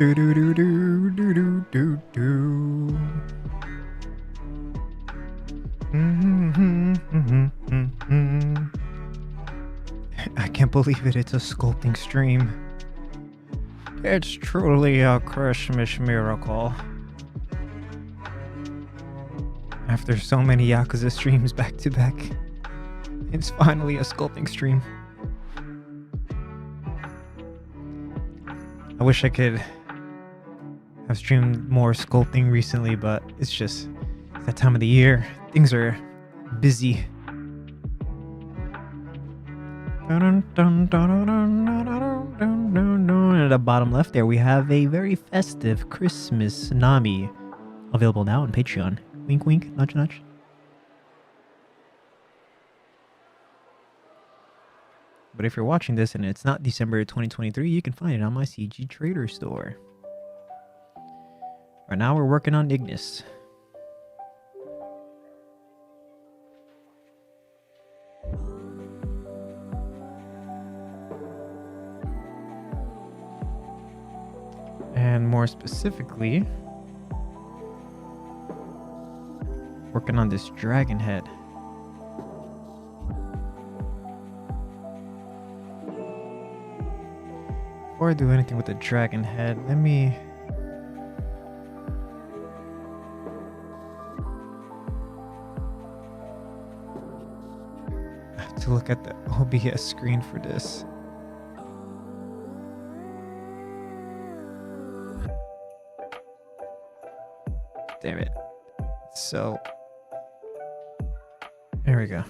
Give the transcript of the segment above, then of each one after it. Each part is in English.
Do do do do do do do do. I can't believe it. It's a sculpting stream. It's truly a Christmas miracle. After so many Yakuza streams back to back, it's finally a sculpting stream. I wish I could have streamed more sculpting recently, but it's just that time of the year. Things are busy. At the bottom left there, we have a very festive Christmas Nami available now on Patreon. Wink, wink, nudge, nudge. But if you're watching this and it's not December 2023, you can find it on my CG Trader store. Right now, we're working on Ignis. And more specifically, working on this dragon head. Before I do anything with the dragon head, let me I have to look at the OBS screen for this. Damn it. So, there we go.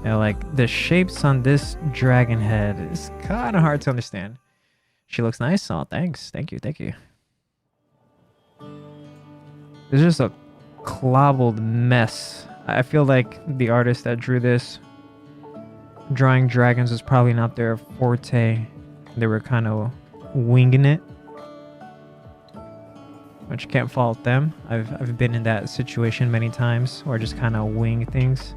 Yeah, like the shapes on this dragon head is kind of hard to understand. She looks nice. Oh, thanks. Thank you. Thank you. It's just a clobbled mess. I feel like the artist that drew this, drawing dragons, was probably not their forte. They were kind of winging it, which can't fault them. I've been in that situation many times, where I just kind of wing things.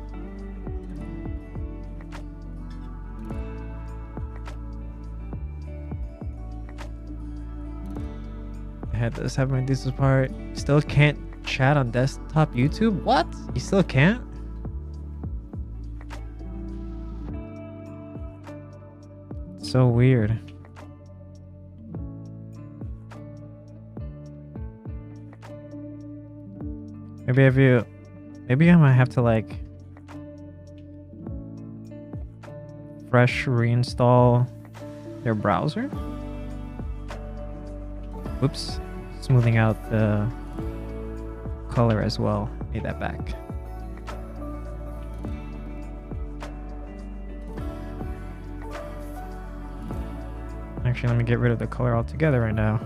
Had this happen this part. Still can't chat on desktop YouTube? What? You still can't? So weird. Maybe I might have to like fresh reinstall their browser. Oops. smoothing out the color as well. Need that back. Actually, let me get rid of the color altogether right now.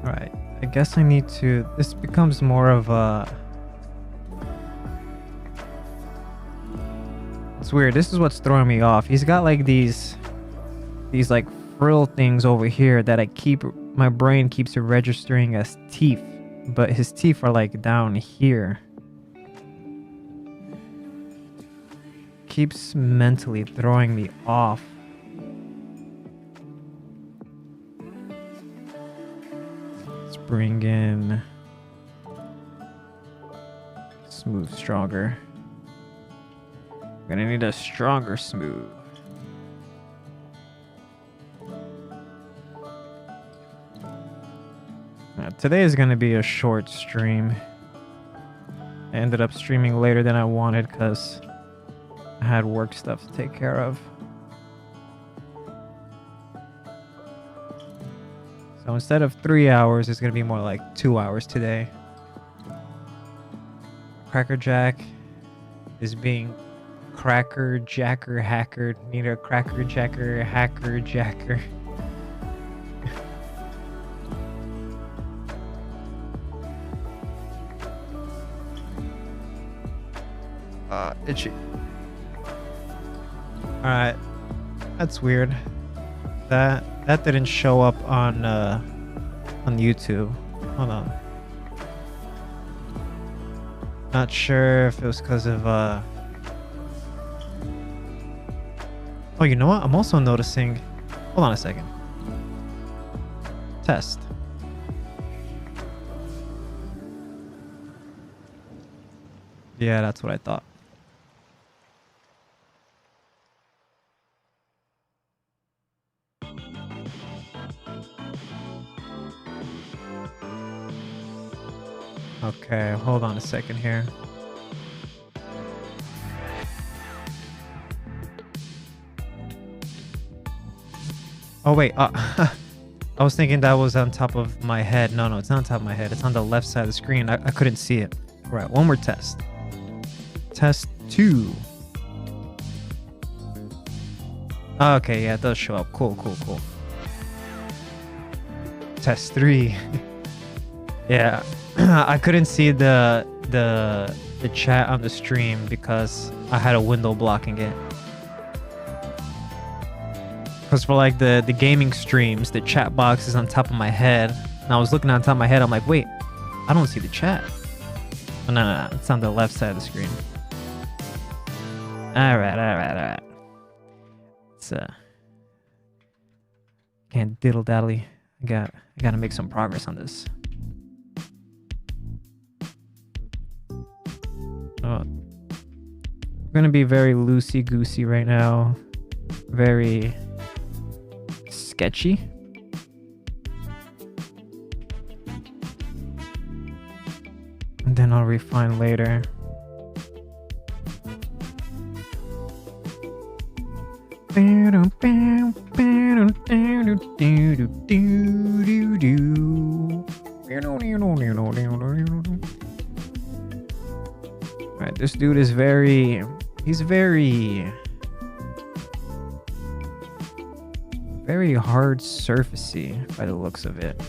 Alright, I guess I need to... This becomes more of a... It's weird. This is what's throwing me off. He's got like these like frill things over here that my brain keeps registering as teeth, but his teeth are like down here. Keeps mentally throwing me off. Let's bring in smooth, stronger. We're gonna need a stronger smooth. Today is gonna be a short stream. I ended up streaming later than I wanted because I had work stuff to take care of. So instead of 3 hours, it's gonna be more like 2 hours today. Cracker Jack is being cracker jacker hacker. Need a cracker jacker hacker jacker. Itchy. Alright. That's weird. That didn't show up on YouTube. Hold on. Not sure if it was because of Oh, you know what? I'm also noticing... Hold on a second. Test. Yeah, that's what I thought. Okay, hold on a second here. Oh wait, I was thinking that was on top of my head. No, it's not on top of my head. It's on the left side of the screen. I couldn't see it. All right, one more test. Test 2. Okay, yeah, it does show up. Cool. Test 3. Yeah, I couldn't see the chat on the stream because I had a window blocking it. Because for like the gaming streams, the chat box is on top of my head. And I was looking on top of my head. I'm like, wait, I don't see the chat. Oh, no, it's on the left side of the screen. All right. It's can't diddle daddly. I gotta make some progress on this. I'm gonna be very loosey goosey right now. Very sketchy. And then I'll refine later. Alright, this dude is he's very hard surfacey by the looks of it.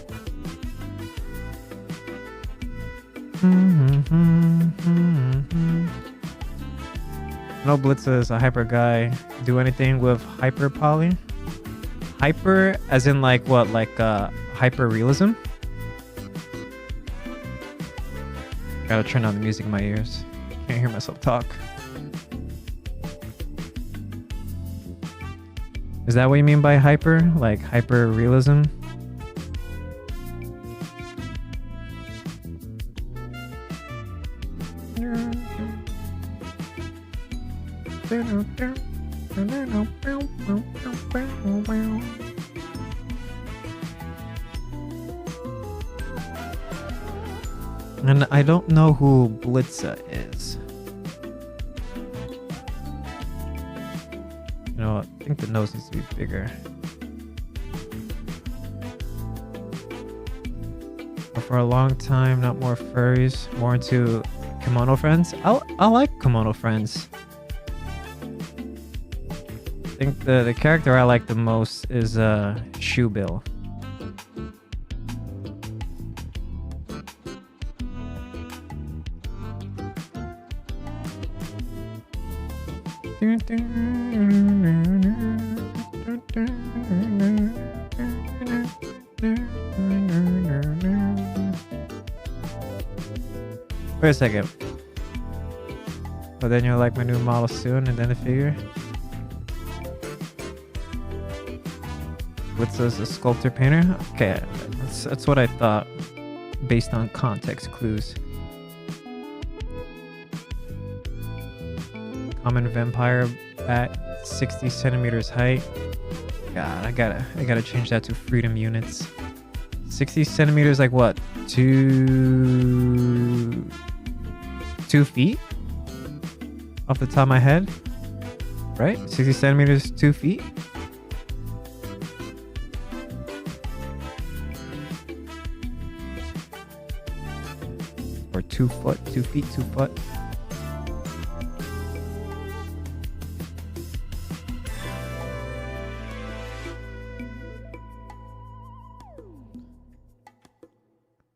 No Blitza is a hyper guy. Do anything with hyper poly? Hyper as in like what? Like hyper realism? Gotta turn on the music in my ears. Can't hear myself talk. Is that what you mean by hyper? Like hyper realism? And I don't know who Blitza is. know, I think the nose needs to be bigger. But for a long time, not more furries, more into kimono friends. I like kimono friends. I think the character I like the most is Shoebill. Wait a second. But then you'll like my new model soon, and then the figure. What's this? A sculptor painter? Okay, that's what I thought, based on context clues. Common vampire at 60 centimeters height. God, I gotta change that to freedom units. 60 centimeters, like what? 2 feet? Off the top of my head, right? 60 centimeters, 2 feet. Or 2 foot, 2 feet, 2 foot.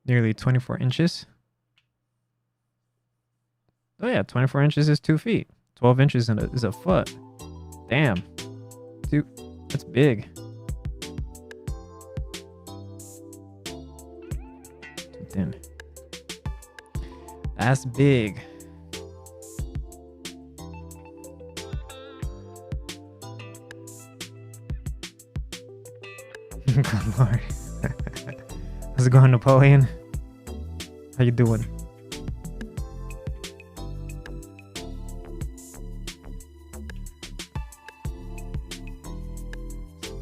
Nearly 24 inches. Oh yeah, 24 inches is 2 feet. 12 inches is a foot. Damn. Dude, that's big. Too thin. That's big. Good lord. How's it going, Napoleon? How you doing?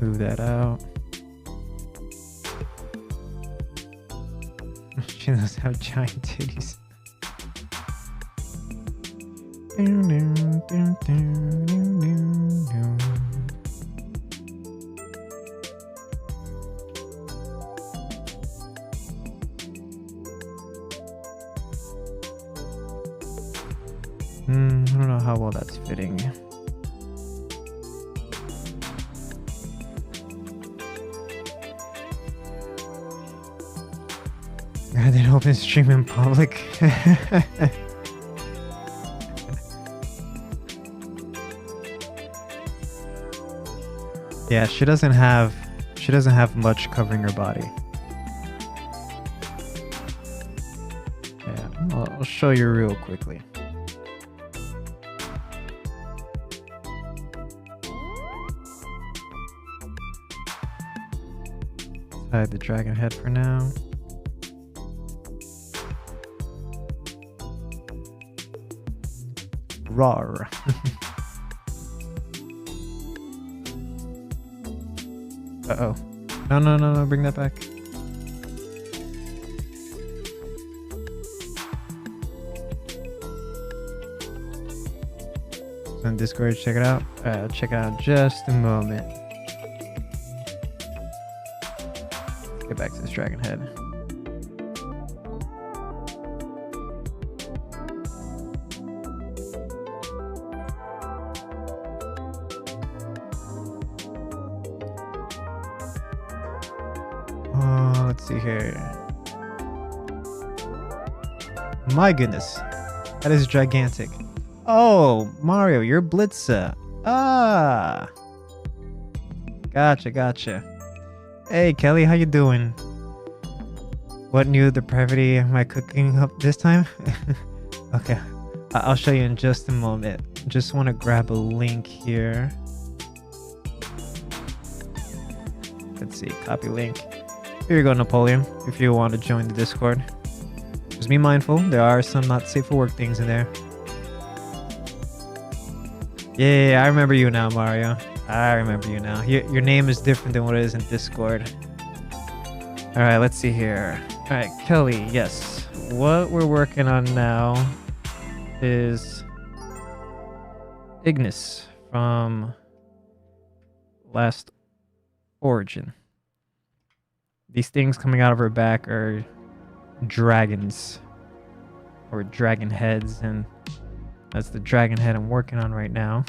Move that out. She does have giant titties. I don't know how well that's fitting. I didn't open stream in public. Yeah, she doesn't have much covering her body. Yeah, I'll show you real quickly. Hide the dragon head for now. Rawr. Uh-oh. No, bring that back. It's on Discord, check it out. Check it out in just a moment. Let's get back to this dragon head. Let's see here. My goodness, that is gigantic. Oh, Mario, you're Blitza. Ah, gotcha. Hey, Kelly, how you doing? What new depravity am I cooking up this time? Okay, I'll show you in just a moment. Just want to grab a link here. Let's see, copy link. Here you go, Napoleon, if you want to join the Discord. Just be mindful, there are some not safe for work things in there. Yeah, I remember you now, Mario. I remember you now. Your name is different than what it is in Discord. Alright, let's see here. Alright, Kelly, yes. What we're working on now is Ignis from last origin. These things coming out of her back are dragons or dragon heads, and that's the dragon head I'm working on right now.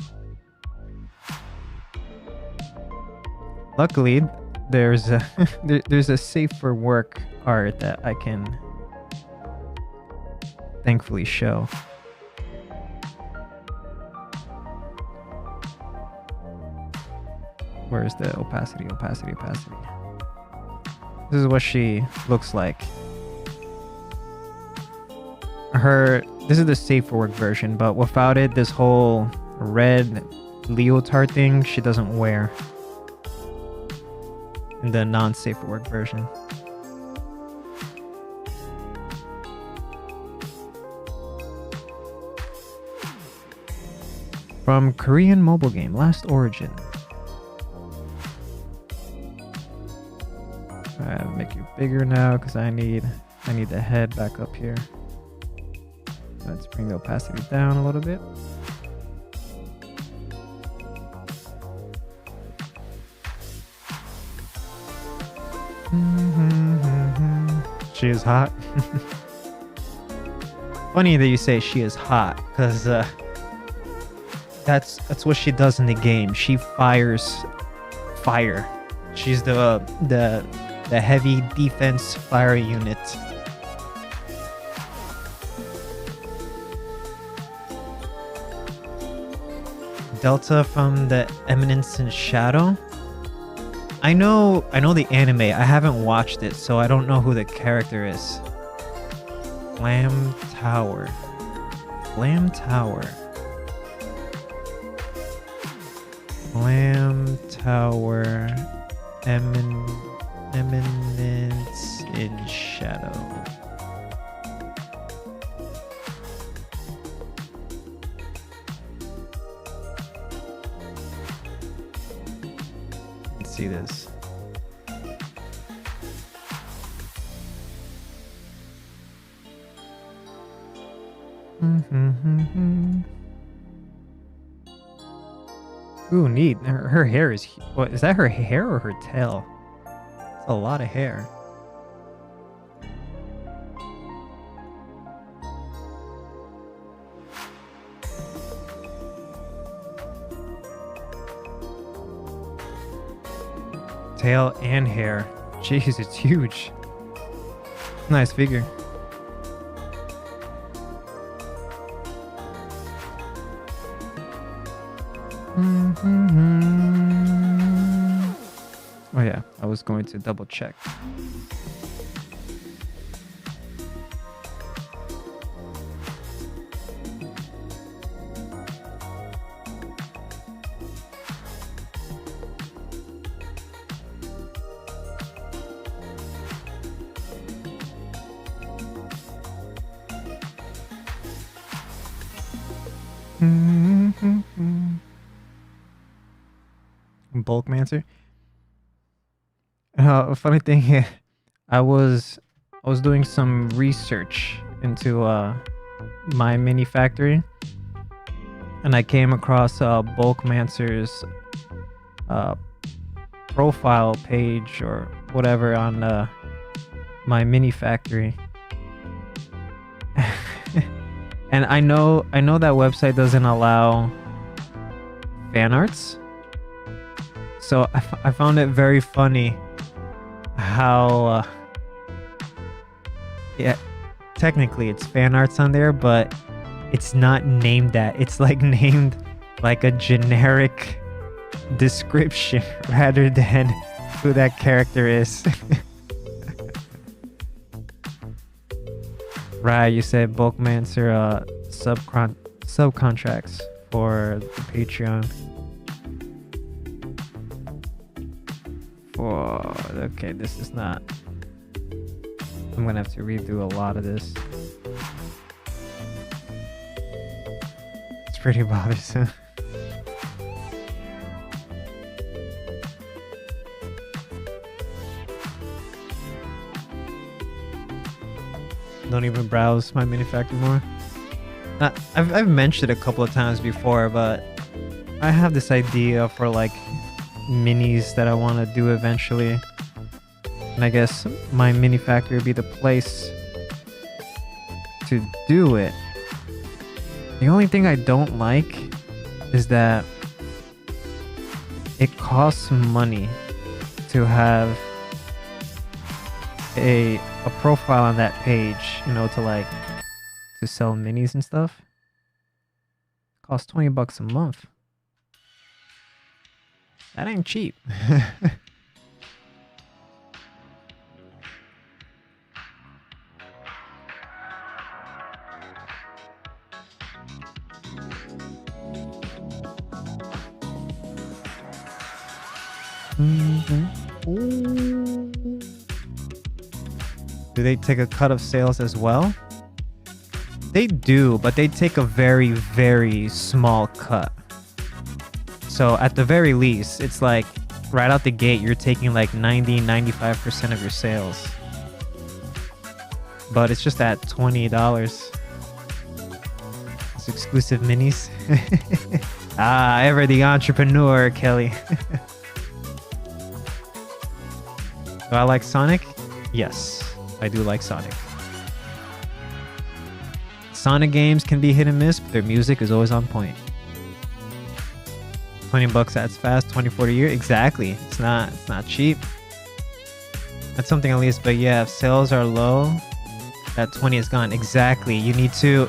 Luckily, there's a there's a safe for work art that I can thankfully show. Where's the opacity? This is what she looks like. This is the safe for work version, but without it, this whole red leotard thing she doesn't wear in the non-safe for work version. From Korean mobile game Last Origin. Alright, make you bigger now because I need the head back up here. Let's bring the opacity down a little bit. She is hot. Funny that you say she is hot, because that's what she does in the game. She fires fire. She's the heavy defense fire unit. Delta from the Eminence in Shadow. I know the anime. I haven't watched it, so I don't know who the character is. Flam Tower. Eminence in Shadow. Let's see this. Ooh, neat. Her hair is... What, is that her hair or her tail? It's a lot of hair. Tail and hair. Jeez, it's huge. Nice figure. Oh yeah, I was going to double check. Bulkmancer. Funny thing here, I was doing some research into my mini factory, and I came across Bulkmancer's profile page or whatever on my mini factory. And I know that website doesn't allow fan arts. So I found it very funny how, yeah, technically it's fan arts on there, but it's not named that. It's like named like a generic description rather than who that character is. Right, you said Bulkmancer subcontracts for the Patreon. Whoa, okay, this is not... I'm gonna have to redo a lot of this. It's pretty bothersome. Don't even browse my mini factory more. I've mentioned it a couple of times before, but I have this idea for like minis that I want to do eventually. And I guess my mini factory would be the place to do it. The only thing I don't like is that it costs money to have a profile on that page, you know, to sell minis and stuff. It costs $20 a month. That ain't cheap. Do they take a cut of sales as well? They do, but they take a very, very small cut. So at the very least, it's like right out the gate, you're taking like 90-95% of your sales. But it's just at $20. It's exclusive minis. Ever the entrepreneur, Kelly. Do I like Sonic? Yes, I do like Sonic. Sonic games can be hit and miss, but their music is always on point. $20 that's fast, 24 a year. Exactly. It's not cheap. That's something at least, but yeah, if sales are low, that 20 is gone. Exactly. You need to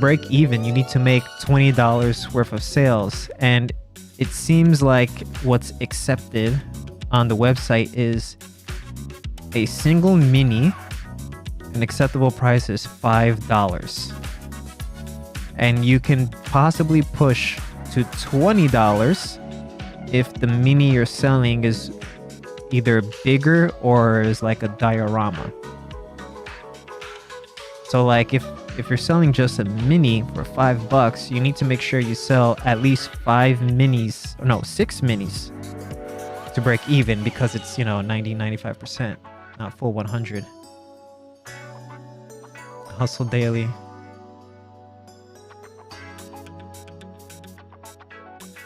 break even, you need to make $20 worth of sales. And it seems like what's accepted on the website is a single mini. An acceptable price is $5. And you can possibly push to $20 if the mini you're selling is either bigger or is like a diorama. So like if you're selling just a mini for $5, you need to make sure you sell at least 6 minis to break even, because it's, 90-95%, not full 100. Hustle daily.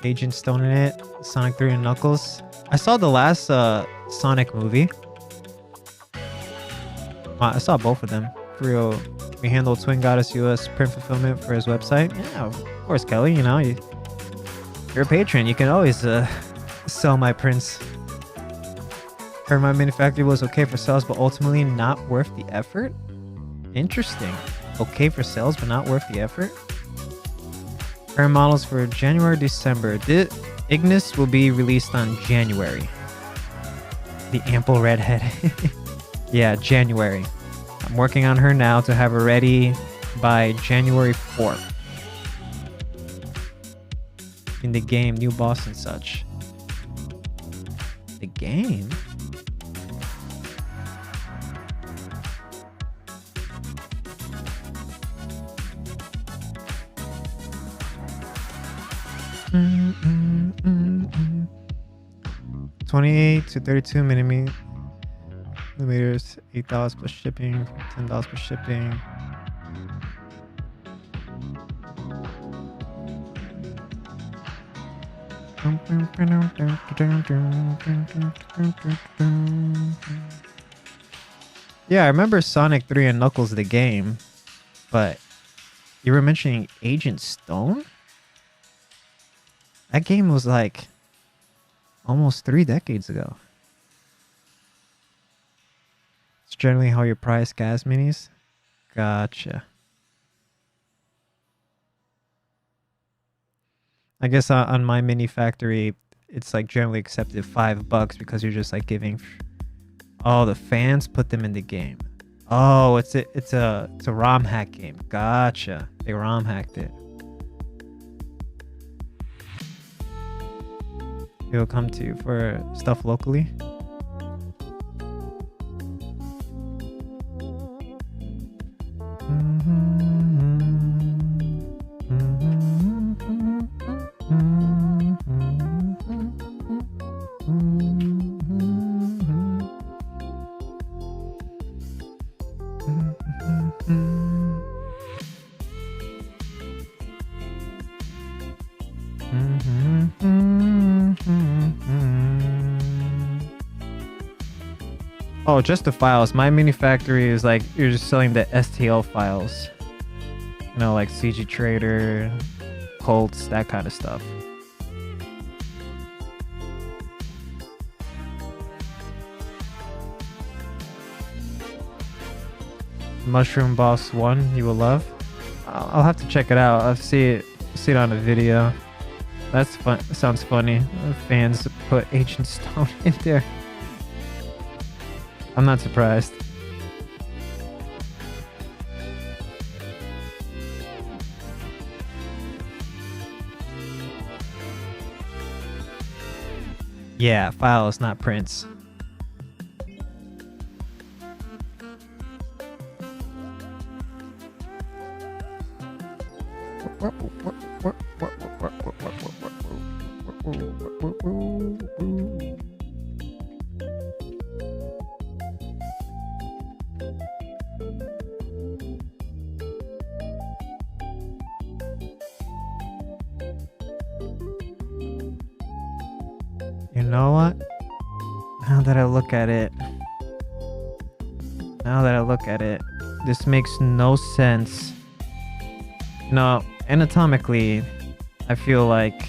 Agent Stone in it. Sonic 3 and Knuckles. I saw the last Sonic movie. I saw both of them. For real. We handle Twin Goddess US print fulfillment for his website. Yeah, of course, Kelly. You're a patron. You can always sell my prints. Heard my manufacturer was okay for sales, but ultimately not worth the effort. Interesting. Okay for sales, but not worth the effort. Current models for January, December. The Ignis will be released on January. The ample redhead. Yeah, January. I'm working on her now to have her ready by January 4th. In the game, new boss and such. The game? Mm-mm-mm-mm. 28 to 32 millimeters, $8 plus shipping, $10 plus shipping. Yeah, I remember Sonic 3 and Knuckles the game, but you were mentioning Agent Stone? That game was like almost 3 decades ago. It's generally how you price gas minis. Gotcha. I guess on my mini factory, it's like generally accepted $5 because you're just like giving. Oh, the fans put them in the game. Oh, it's a ROM hack game. Gotcha. They ROM hacked it. It'll come to you for stuff locally. Oh, just the files. My mini factory is like you're just selling the STL files. You know, like CG Trader, Colts, that kind of stuff. Mushroom Boss 1 you will love. I'll have to check it out. I'll see it on a video. That's fun. Sounds funny. Fans put Ancient Stone in there. I'm not surprised. Yeah, files, not prints. You know what? Now that I look at it, this makes no sense. No, anatomically, I feel like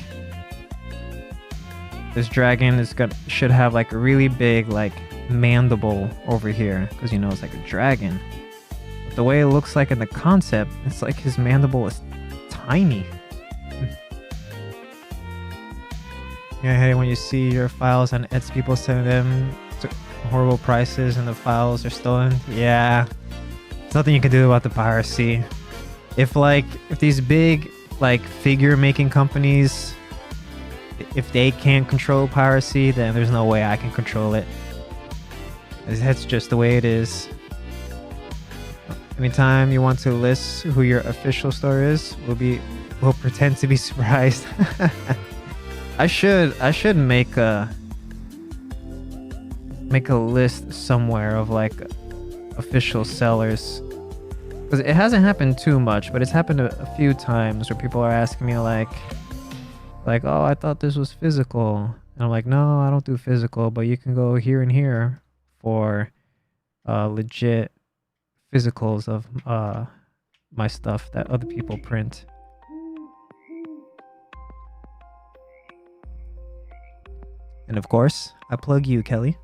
this dragon should have like a really big like mandible over here, because you know it's like a dragon. But the way it looks like in the concept, it's like his mandible is tiny. Yeah, hey, when you see your files on Etsy, people sending them to horrible prices and the files are stolen. Yeah, there's nothing you can do about the piracy. If these big like figure making companies, if they can't control piracy, then there's no way I can control it. That's just the way it is. Anytime you want to list who your official store is, we'll pretend to be surprised. I should make a list somewhere of like official sellers, because it hasn't happened too much, but it's happened a few times where people are asking me like, oh, I thought this was physical, and I'm like, no, I don't do physical, but you can go here and here for legit physicals of my stuff that other people print. And of course, I plug you, Kelly.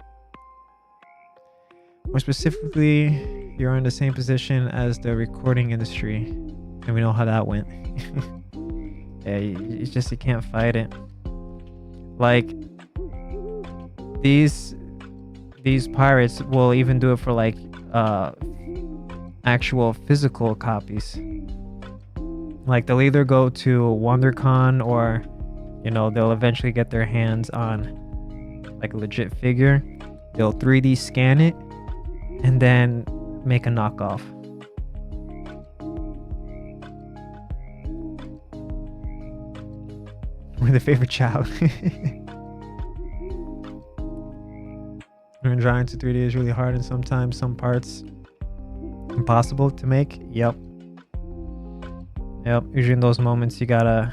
More specifically, you're in the same position as the recording industry, and we know how that went. Yeah, you can't fight it. Like, these pirates will even do it for like actual physical copies. Like, they'll either go to WonderCon, or you know, they'll eventually get their hands on like a legit figure. They'll 3D scan it and then make a knockoff. We're the favorite child. When drawing to 3D is really hard, and sometimes some parts impossible to make. Yep. Usually in those moments you gotta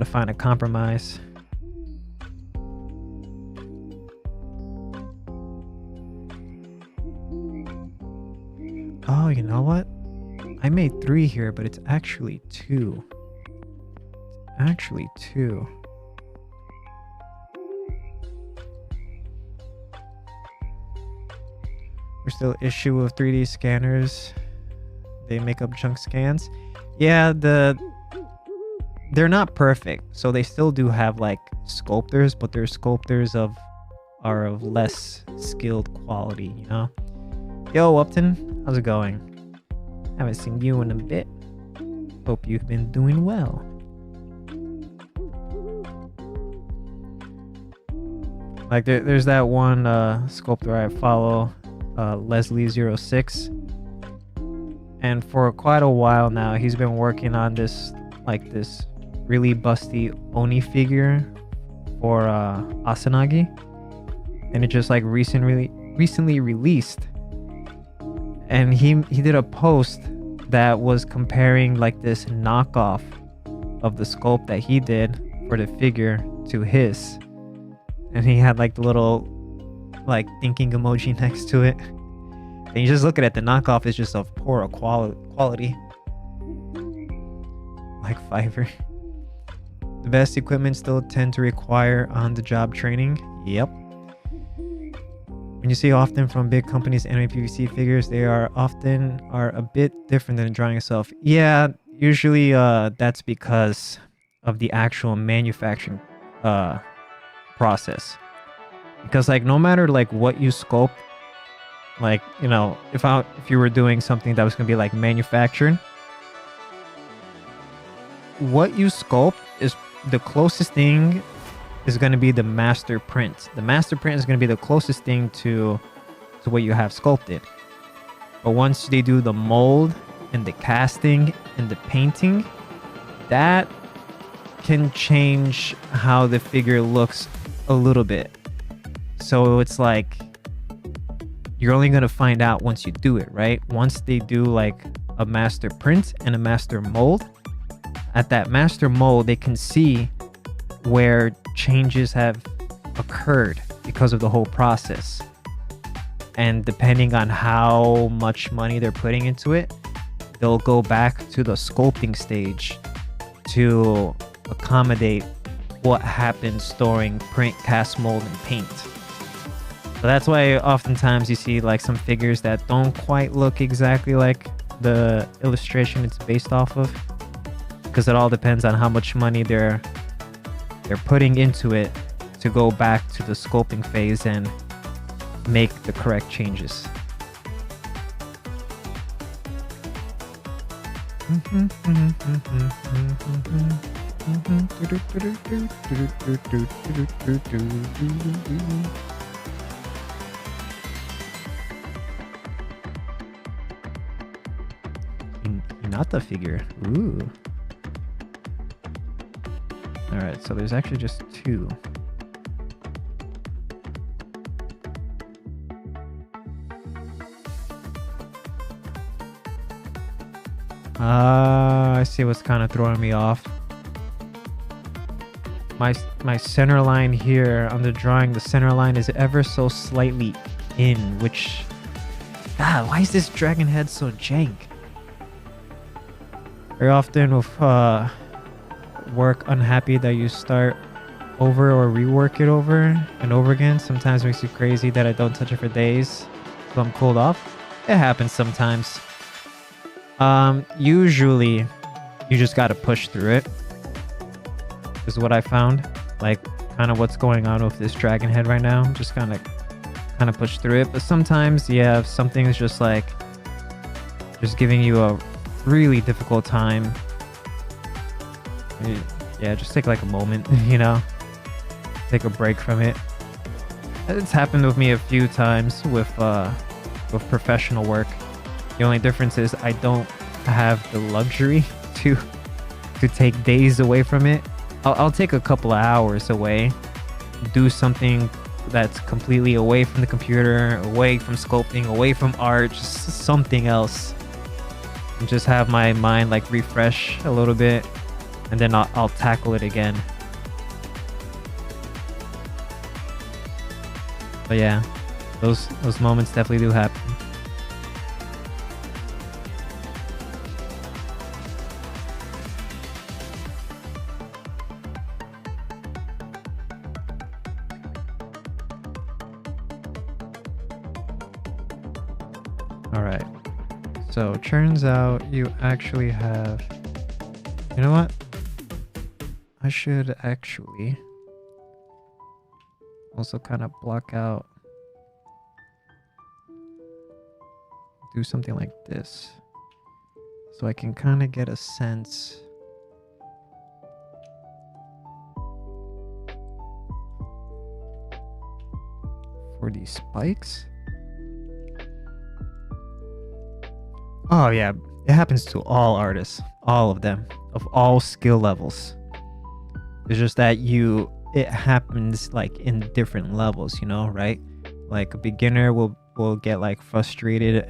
find a compromise. Oh, you know what? I made 3 here, but it's actually 2. We're still issue with 3D scanners. They make up junk scans. Yeah, they're not perfect, so they still do have like sculptors, but their sculptors are of less skilled quality, you know? Yo, Upton, how's it going? Haven't seen you in a bit. Hope you've been doing well. Like there's that one sculptor I follow, Leslie06, and for quite a while now he's been working on this really busty Oni figure for Asanagi, and it just like recently released. And he did a post that was comparing like this knockoff of the sculpt that he did for the figure to his, and he had like the little like thinking emoji next to it. And you just look at it, the knockoff is just of poor quality. Like Fiverr. The best equipment still tend to require on-the-job training. Yep. When you see often from big companies anime PVC figures, they are often a bit different than drawing yourself. Yeah, usually that's because of the actual manufacturing process. Because like no matter like what you sculpt, like, you know, if you were doing something that was gonna be like manufactured, what you sculpt is the closest thing is going to be the master print. The master print is going to be the closest thing to what you have sculpted. But once they do the mold and the casting and the painting, that can change how the figure looks a little bit. So it's like you're only going to find out once you do it, right? Once they do like a master print and a master mold, at that master mold, they can see where changes have occurred because of the whole process. And depending on how much money they're putting into it, they'll go back to the sculpting stage to accommodate what happens during print, cast, mold, and paint. So that's why oftentimes you see like some figures that don't quite look exactly like the illustration it's based off of, because it all depends on how much money they're putting into it to go back to the sculpting phase and make the correct changes. Hinata figure. Ooh. Alright, so there's actually just two. I see what's kind of throwing me off. My center line here on the drawing, the center line is ever so slightly in, which... God, why is this dragon head so jank? Very often with work unhappy that you start over or rework it over and over again. Sometimes makes you crazy that I don't touch it for days, so I'm cooled off. It happens sometimes. Usually you just gotta push through it, is what I found. Like kind of what's going on with this dragon head right now. Just kind of push through it. But sometimes, yeah, if something is just like just giving you a really difficult time, yeah, just take like a moment, you know, take a break from it. It's happened with me a few times with professional work. The only difference is I don't have the luxury to take days away from it. I'll take a couple of hours away, do something that's completely away from the computer, away from sculpting, away from art, just something else, and just have my mind like refresh a little bit, and then I'll tackle it again. But yeah, those moments definitely do happen. Alright, so turns out you actually have... You know what? I should actually also kind of block out, do something like this, so I can kind of get a sense for these spikes. Oh yeah, it happens to all artists, all of them, of all skill levels. It's just that it happens like in different levels, you know, right? Like a beginner will get like frustrated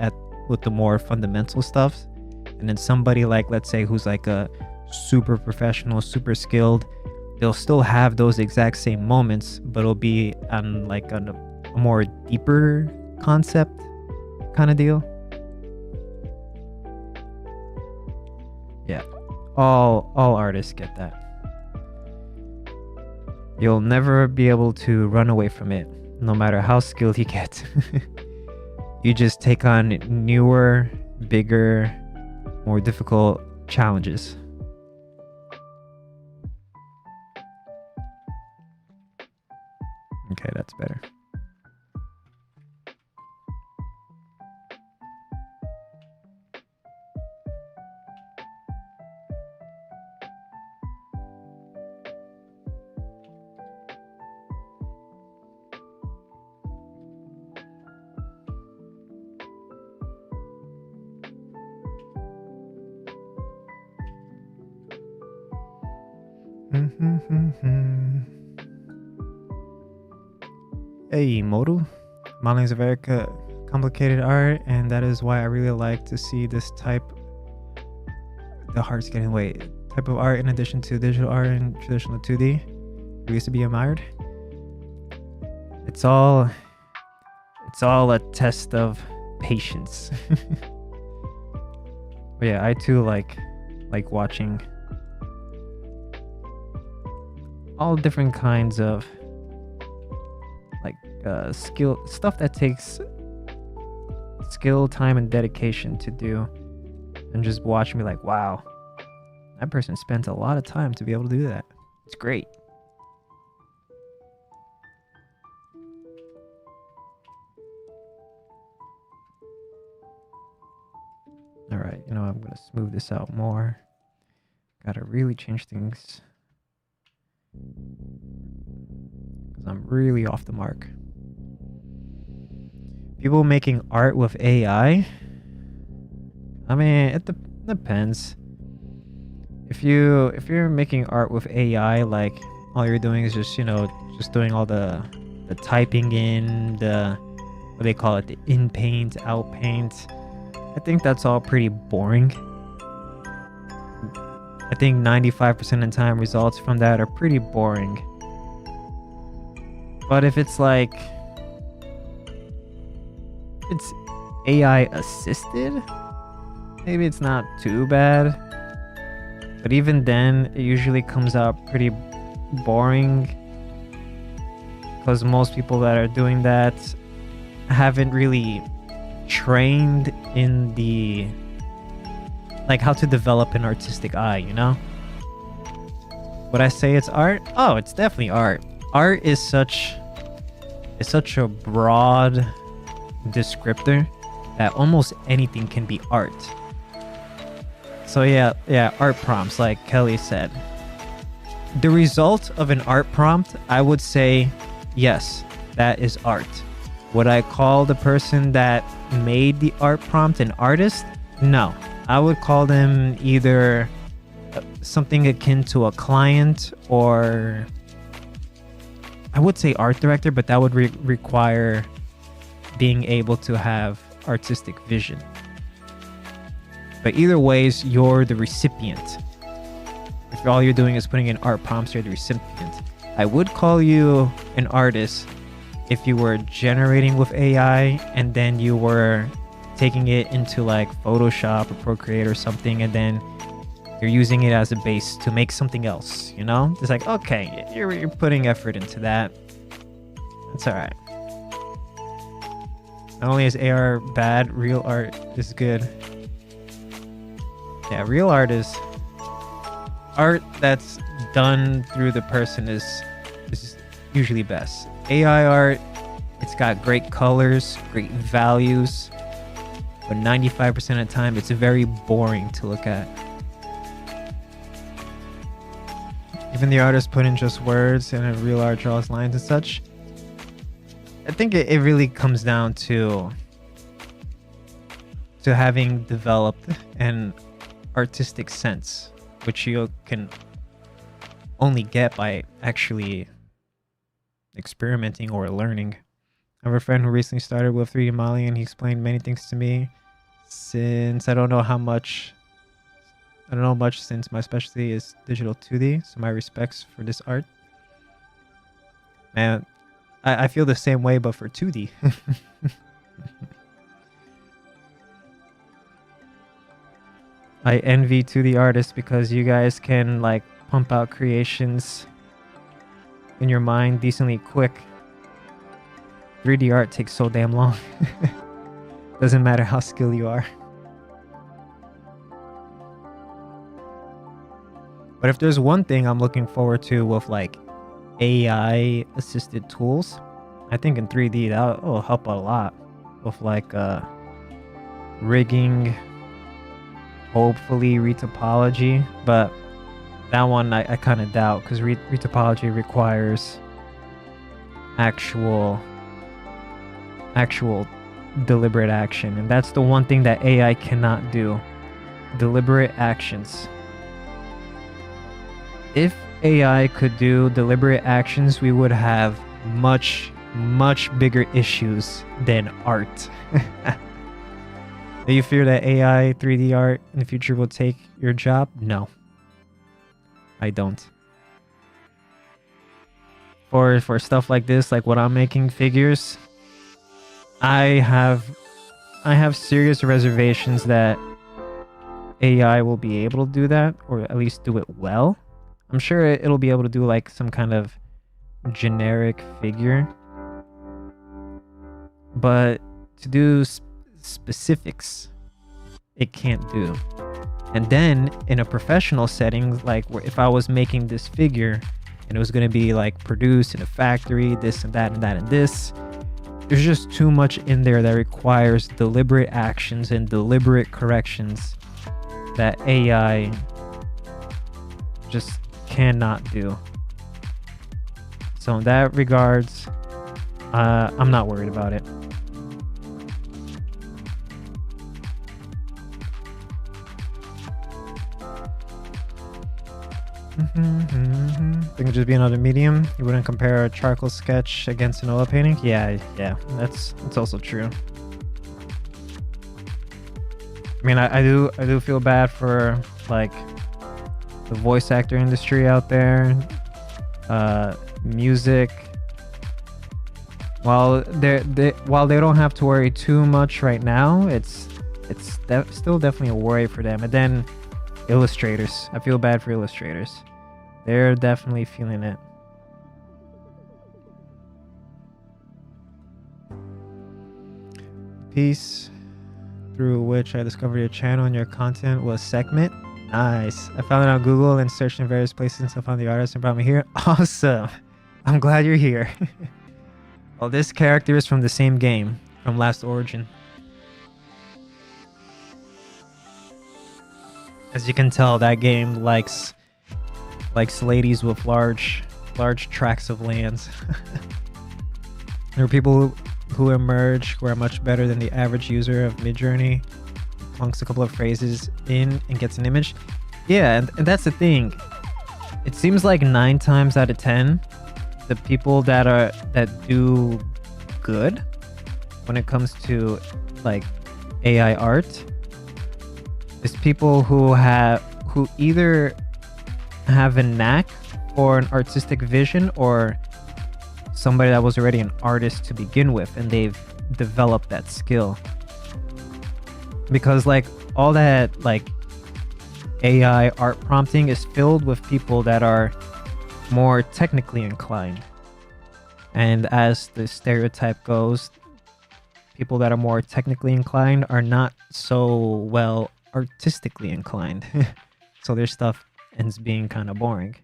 with the more fundamental stuff, and then somebody like, let's say, who's like a super professional, super skilled, they'll still have those exact same moments, but it'll be on like a a more deeper concept kind of deal. Yeah, all artists get that. You'll never be able to run away from it, no matter how skilled you get. You just take on newer, bigger, more difficult challenges. Okay, that's better. Hey, Modu. Modeling is a very complicated art, and that is why I really like to see this type. The heart's getting weight. Type of art in addition to digital art and traditional 2D. It used to be admired. It's all a test of patience. But yeah, I too like watching all different kinds of skill stuff that takes skill, time, and dedication to do, and just watch me like, wow, that person spent a lot of time to be able to do that. It's great. All right, I'm gonna smooth this out more. Gotta really change things because I'm really off the mark. People making art with AI. I mean, it depends. If you're making art with AI, like all you're doing is just doing all the typing in, the what they call it, the in paint, out paint. I think that's all pretty boring. I think 95% of the time results from that are pretty boring. But if it's like it's AI assisted, maybe it's not too bad. But even then, it usually comes out pretty boring because most people that are doing that haven't really trained in the how to develop an artistic eye, Would I say it's art? Oh, it's definitely art. Art is such a broad descriptor that almost anything can be art. So yeah, art prompts, like Kelly said. The result of an art prompt, I would say, yes, that is art. Would I call the person that made the art prompt an artist? No. I would call them either something akin to a client, or I would say art director, but that would require being able to have artistic vision. But either ways, you're the recipient. If all you're doing is putting in art prompts, you're the recipient. I would call you an artist if you were generating with AI and then you were taking it into like Photoshop or Procreate or something, and then you're using it as a base to make something else, It's like, okay, you're putting effort into that. That's all right. Not only is AR bad, real art is good. Yeah, real art is art that's done through the person is usually best. AI art, it's got great colors, great values, but 95% of the time it's very boring to look at. Even the artist put in just words and a real art draws lines and such. I think it really comes down to having developed an artistic sense, which you can only get by actually experimenting or learning. I have a friend who recently started with 3D modeling, and he explained many things to me. Since I don't know much since my specialty is digital 2D, so my respects for this art. Man, I feel the same way, but for 2D. I envy 2D artists because you guys can like pump out creations in your mind decently quick. 3D art takes so damn long. Doesn't matter how skilled you are. But if there's one thing I'm looking forward to with like AI assisted tools, I think in 3D that will help a lot with like rigging, hopefully retopology, but that one I kind of doubt because retopology requires actual deliberate action, and that's the one thing that AI cannot do. Deliberate actions. If AI could do deliberate actions, we would have much bigger issues than art. Do you fear that AI 3D art in the future will take your job? No, I don't. For stuff like this, like what I'm making, figures, I have serious reservations that AI will be able to do that, or at least do it well. I'm sure it'll be able to do like some kind of generic figure, but to do specifics, it can't do. And then in a professional setting, like if I was making this figure and it was going to be like produced in a factory, this and that and that and this, there's just too much in there that requires deliberate actions and deliberate corrections that AI just cannot do. So in that regards, I'm not worried about it. It could just be another medium. You wouldn't compare a charcoal sketch against an oil painting. Yeah, that's also true. I mean, I do feel bad for like the voice actor industry out there, music. While they don't have to worry too much right now, it's still definitely a worry for them. And then illustrators, I feel bad for illustrators. They're definitely feeling it. Piece through which I discovered your channel and your content was Segment. Nice. I found it on Google and searched in various places until I found the artist and brought me here. Awesome. I'm glad you're here. Well, this character is from the same game, from Last Origin. As you can tell, that game likes ladies with large tracts of lands. There are people who emerge who are much better than the average user of Midjourney. Plunks a couple of phrases in and gets an image. Yeah, and that's the thing. It seems like 9 times out of 10, the people that do good when it comes to like AI art is people who either have a knack or an artistic vision, or somebody that was already an artist to begin with and they've developed that skill. Because like all that like AI art prompting is filled with people that are more technically inclined. And as the stereotype goes, people that are more technically inclined are not so well artistically inclined. So their stuff ends being kind of boring.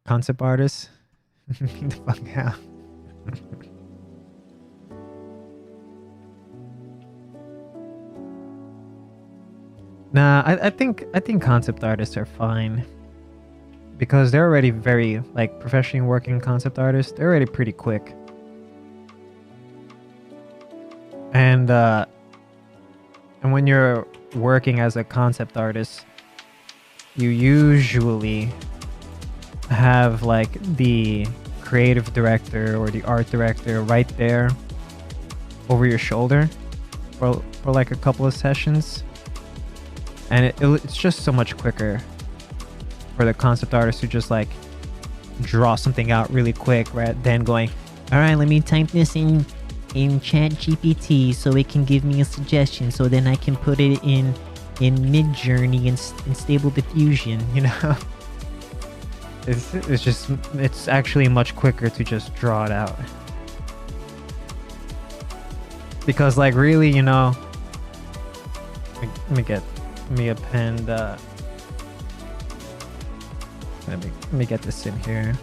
Concept artists? Get the fuck out. Nah, I think concept artists are fine because they're already very like professionally working concept artists. They're already pretty quick, and when you're working as a concept artist, you usually have like the creative director or the art director right there over your shoulder for like a couple of sessions, and it's just so much quicker for the concept artist to just like draw something out really quick, right? Then going, all right, let me type this in chat GPT so it can give me a suggestion, so then I can put it in Mid-Journey and in Stable Diffusion, you know. It's actually much quicker to just draw it out, because like really, you know, let me append let me get this in here.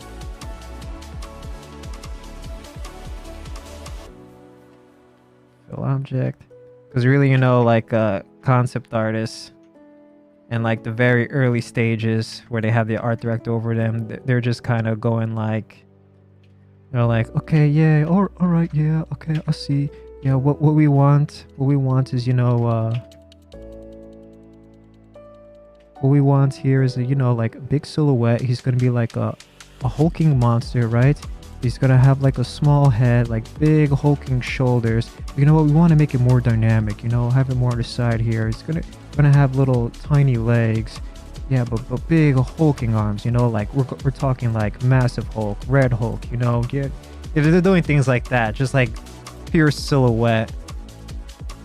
Fill object, because really, you know, like concept artists and like the very early stages where they have the art director over them, they're just kind of going like, you know, like, okay, yeah, all right, yeah, okay, I see, yeah, what we want is, you know, what we want here is, you know, like a big silhouette. He's gonna be like a hulking monster, right? He's gonna have like a small head, like big hulking shoulders. You know what? We want to make it more dynamic. You know, have it more on the side here. He's gonna have little tiny legs, yeah, but big hulking arms. You know, like we're talking like massive Hulk, Red Hulk. You know, yeah, if they're doing things like that, just like pure silhouette.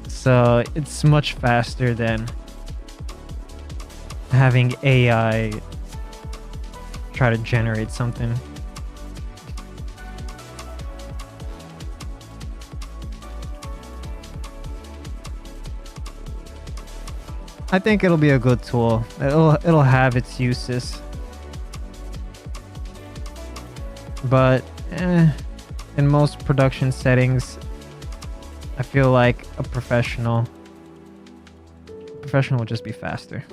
So it's much faster than having AI try to generate something. I think it'll be a good tool. It'll have its uses, but in most production settings, I feel like a professional will just be faster.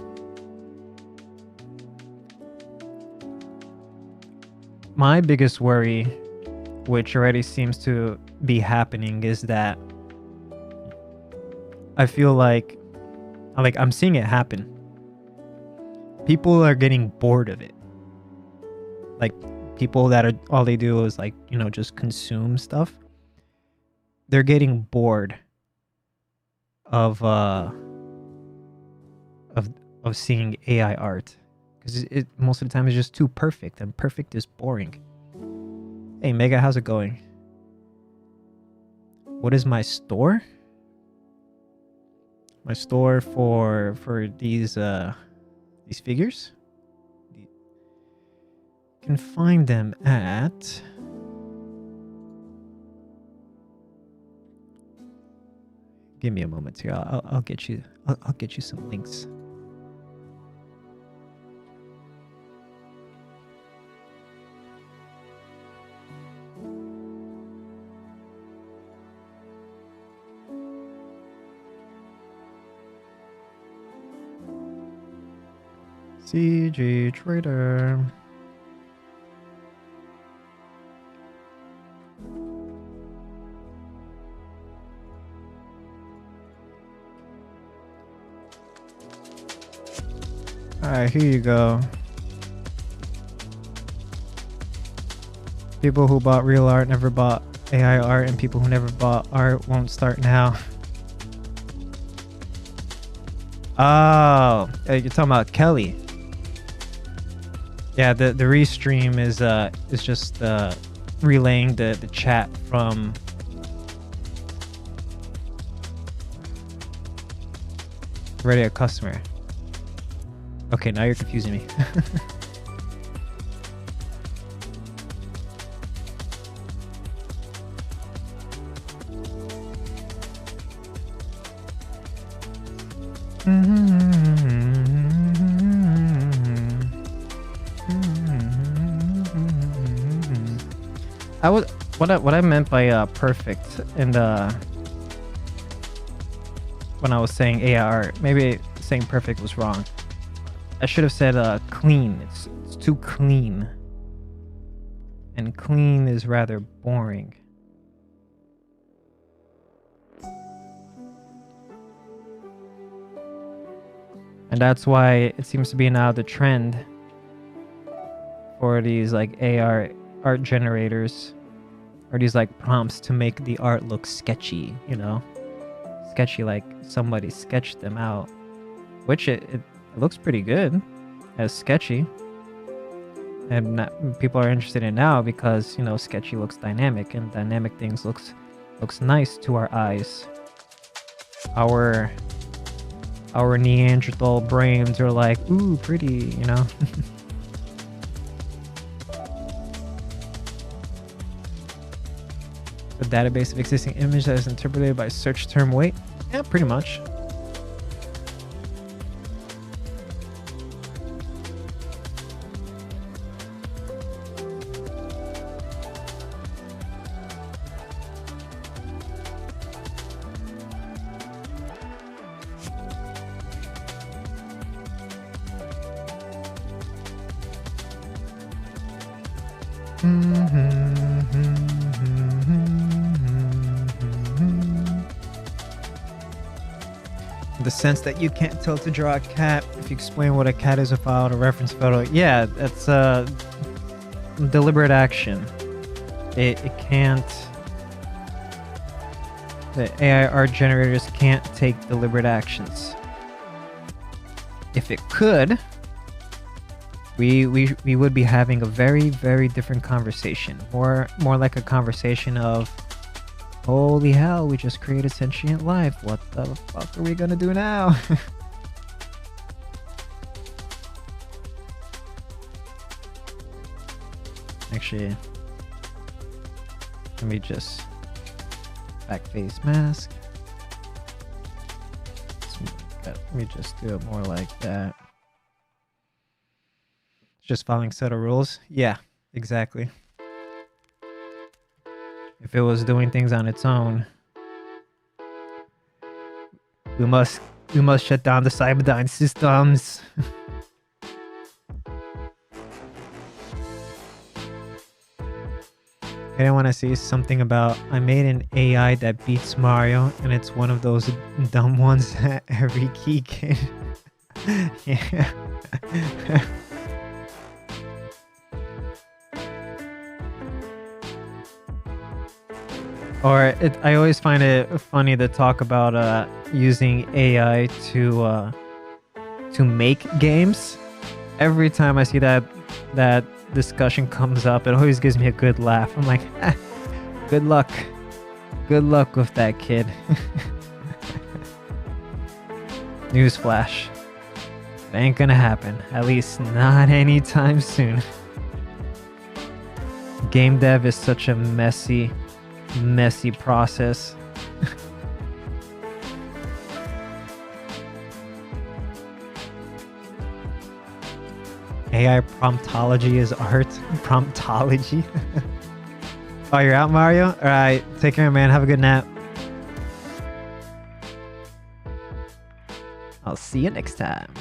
My biggest worry, which already seems to be happening, is that I feel like I'm seeing it happen. People are getting bored of it. Like people that are all they do is like, you know, just consume stuff. They're getting bored of seeing AI art, because it most of the time is just too perfect, and perfect is boring. Hey Mega, how's it going? What is my store? My store for these figures? You can find them at give me a moment here. I'll get you some links. CG Trader. Alright, here you go. People who bought real art never bought AI art, and people who never bought art won't start now. Oh, you're talking about Kelly. Yeah, the restream is just relaying the chat from already a customer. Okay, now you're confusing me. What I meant by perfect in the when I was saying AI art, maybe saying perfect was wrong. I should have said clean. It's too clean, and clean is rather boring. And that's why it seems to be now the trend for these like AR art generators, or these like prompts to make the art look sketchy, you know? Sketchy, like somebody sketched them out. Which it looks pretty good as sketchy. and people are interested in now because sketchy looks dynamic, and dynamic things looks nice to our eyes. Our Neanderthal brains are like, ooh, pretty, A database of existing image that is interpreted by search term weight? Yeah, pretty much. The sense that you can't tell to draw a cat if you explain what a cat is without a reference photo. Yeah, that's deliberate action. It can't. The AI art generators can't take deliberate actions. If it could, we would be having a very, very different conversation. More like a conversation of, holy hell, we just created sentient life. What the fuck are we gonna do now? Actually, let me just back face mask. Let me just do it more like that. Just following set of rules. Yeah, exactly. If it was doing things on its own, we must shut down the Cyberdyne systems. I didn't want to say something about I made an AI that beats Mario, and it's one of those dumb ones that every key can. Yeah. Or I always find it funny to talk about using AI to make games. Every time I see that discussion comes up, it always gives me a good laugh. I'm like, good luck with that, kid. Newsflash, it ain't gonna happen, at least not anytime soon. Game dev is such a messy process. AI promptology is art. Promptology. Oh, you're out, Mario? Alright, take care, man. Have a good nap. I'll see you next time.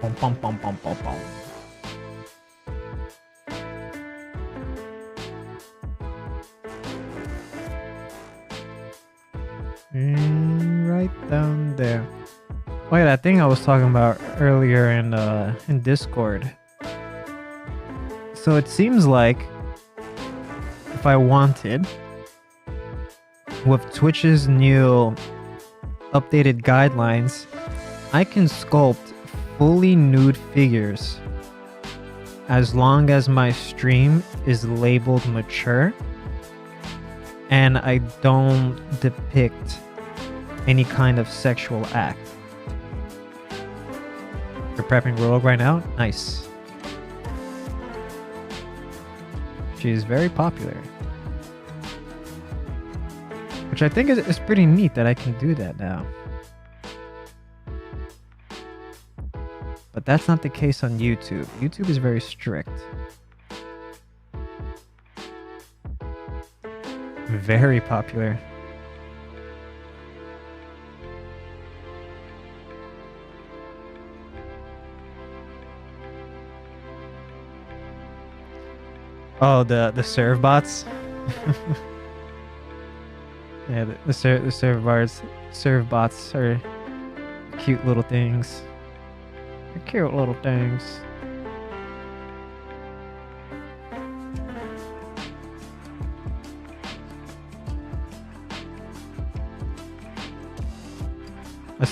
Pom pom pom pom pom pom. Right down there. Oh yeah, that thing I was talking about earlier in Discord. So it seems like if I wanted, with Twitch's new updated guidelines, I can sculpt fully nude figures as long as my stream is labeled mature and I don't depict any kind of sexual act. You're prepping Rogue right now? Nice. She's very popular. Which I think is pretty neat that I can do that now. But that's not the case on YouTube. YouTube is very strict. Very popular. Oh, the serve bots. Yeah, the serve bots are cute little things. They're cute little things.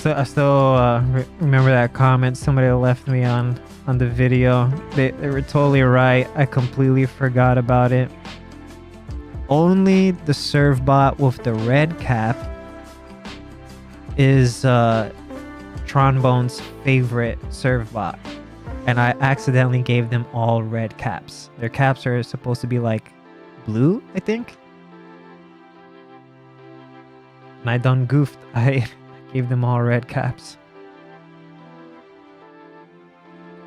I still remember that comment somebody left me on the video. They were totally right. I completely forgot about it. Only the serve bot with the red cap is Tronbone's favorite serve bot, and I accidentally gave them all red caps. Their caps are supposed to be like blue, I think. And I done goofed. I gave them all red caps.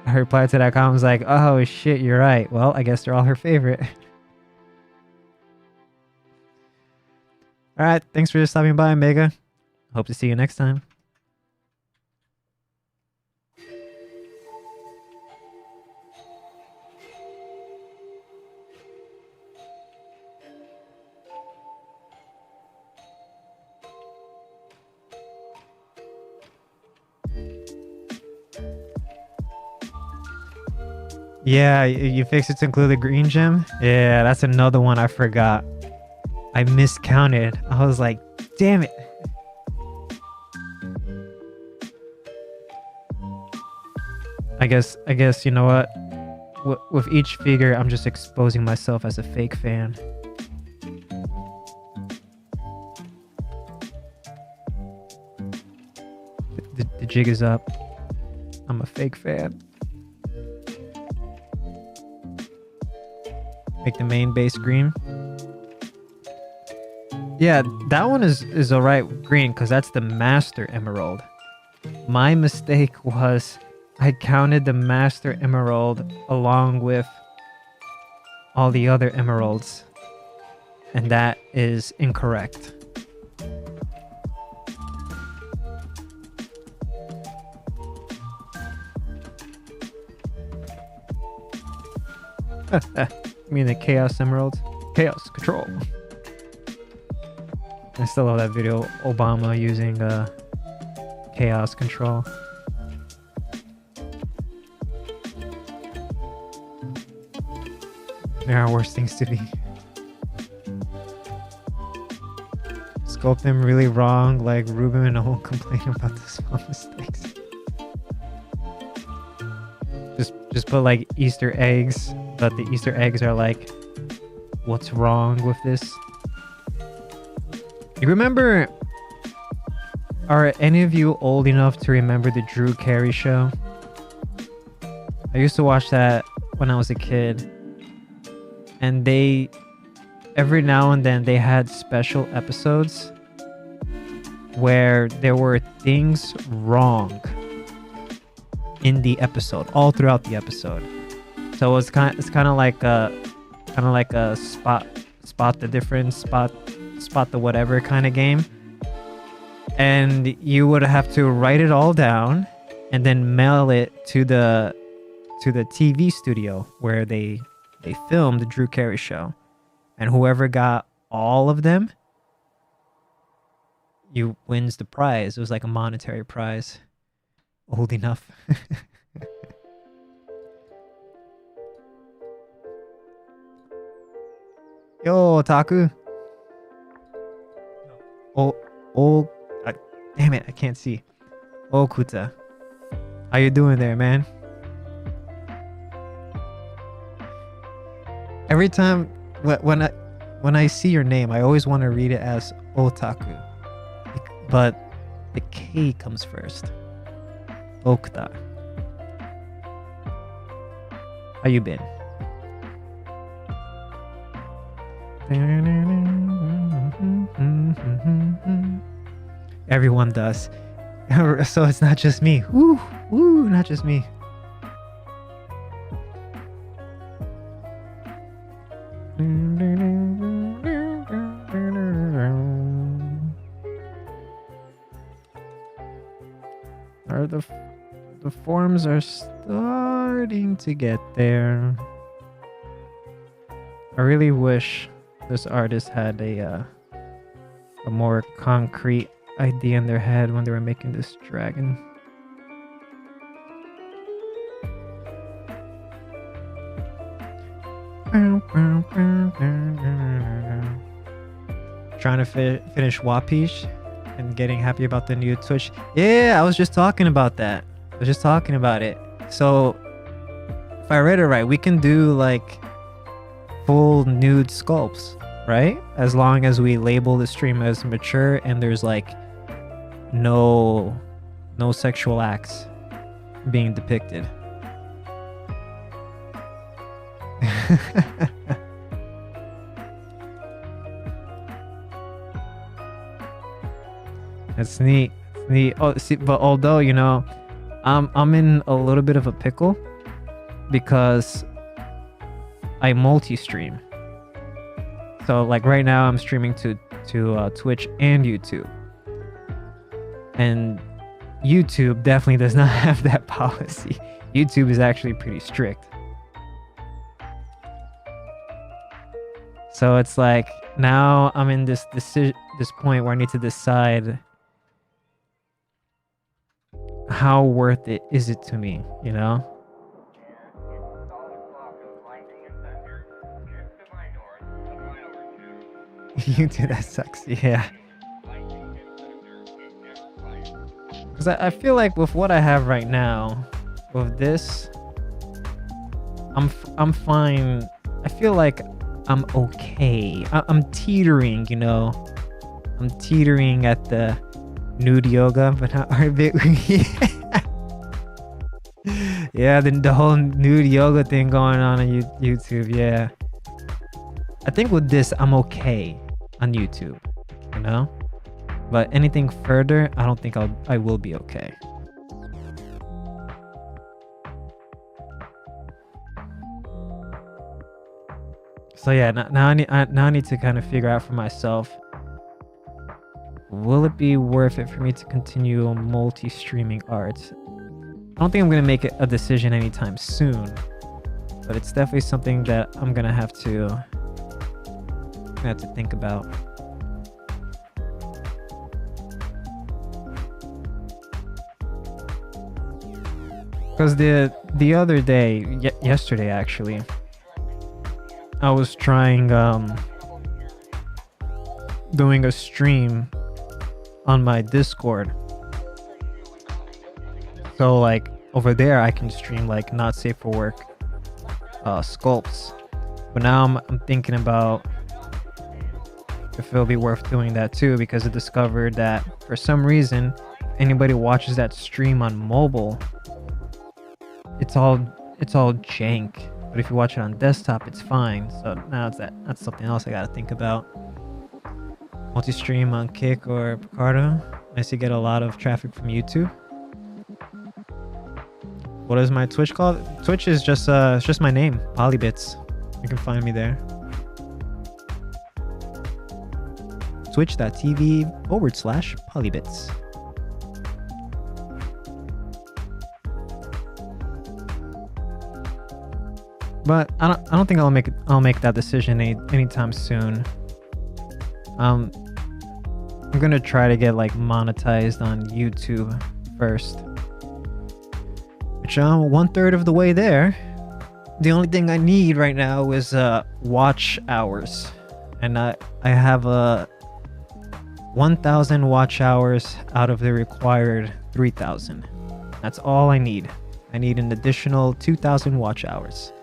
I replied to that comment, was like, oh shit, you're right. Well, I guess they're all her favorite. Alright, thanks for stopping by, Mega. Hope to see you next time. Yeah, you fixed it to include the green gem? Yeah, that's another one I forgot. I miscounted. I was like, damn it. I guess you know what? With each figure, I'm just exposing myself as a fake fan. The jig is up. I'm a fake fan. Make the main base green. Yeah, that one is alright green because that's the Master Emerald. My mistake was I counted the Master Emerald along with all the other emeralds, and that is incorrect. I mean the Chaos Emeralds. Chaos Control. I still love that video, Obama using Chaos Control. There are worse things to be. Sculpt them really wrong, like Ruben and I won't complain about the small mistakes. Just put like Easter eggs, but the Easter eggs are like, what's wrong with this? You remember, are any of you old enough to remember the Drew Carey show? I used to watch that when I was a kid. And they, every now and then, they had special episodes where there were things wrong in the episode, all throughout the episode. So it's kind of like a spot the difference, spot the whatever kind of game. And you would have to write it all down and then mail it to the TV studio where they filmed the Drew Carey show. And whoever got all of them, you wins the prize. It was like a monetary prize. Old enough. Yo, Otaku. Damn it, I can't see. Okuta. How you doing there, man? Every time when I see your name, I always want to read it as Otaku, but the K comes first. Okuta. How you been? Everyone does. So it's not just me. Woo, not just me. The forms are starting to get there. I really wish this artist had a more concrete idea in their head when they were making this dragon. Trying to finish Wapish. and getting happy about the new Twitch. Yeah, I was just talking about that. I was just talking about it. So if I read it right, we can do like full nude sculpts, right? As long as we label the stream as mature and there's like no sexual acts being depicted. It's neat. It's neat. Oh, see, but although, you know, I'm in a little bit of a pickle because I multi-stream. So like right now I'm streaming to Twitch and YouTube. And YouTube definitely does not have that policy. YouTube is actually pretty strict. So it's like now I'm in this point where I need to decide how worth it is it to me, you know? YouTube, that sucks. Yeah. Because I feel like with what I have right now, with this, I'm fine. I feel like I'm okay. I'm teetering, you know. I'm teetering at the nude yoga, but not art bit. Yeah, the whole nude yoga thing going on YouTube. Yeah. I think with this, I'm okay on YouTube, you know? But anything further, I don't think I will be okay. So yeah, now I need to kind of figure out for myself, will it be worth it for me to continue multi-streaming art? I don't think I'm gonna make a decision anytime soon, but it's definitely something that I'm gonna have to think about. Because the other day, yesterday actually, I was trying doing a stream on my Discord. So like over there I can stream like not safe for work sculpts. But now I'm thinking about if it'll be worth doing that too, because I discovered that for some reason anybody watches that stream on mobile, it's all jank. But if you watch it on desktop, it's fine. So now that's something else I gotta think about. Multi-stream on Kick or Picardo. Unless you get a lot of traffic from YouTube. What is my Twitch called? Twitch is just it's just my name, Polybits. You can find me there. Twitch.tv/Polybits. But I don't think I'll make that decision anytime soon. I'm gonna try to get like monetized on YouTube first, which I'm 1/3 of the way there. The only thing I need right now is watch hours, and I have 1,000 watch hours out of the required 3,000. That's all I need. I need an additional 2,000 watch hours.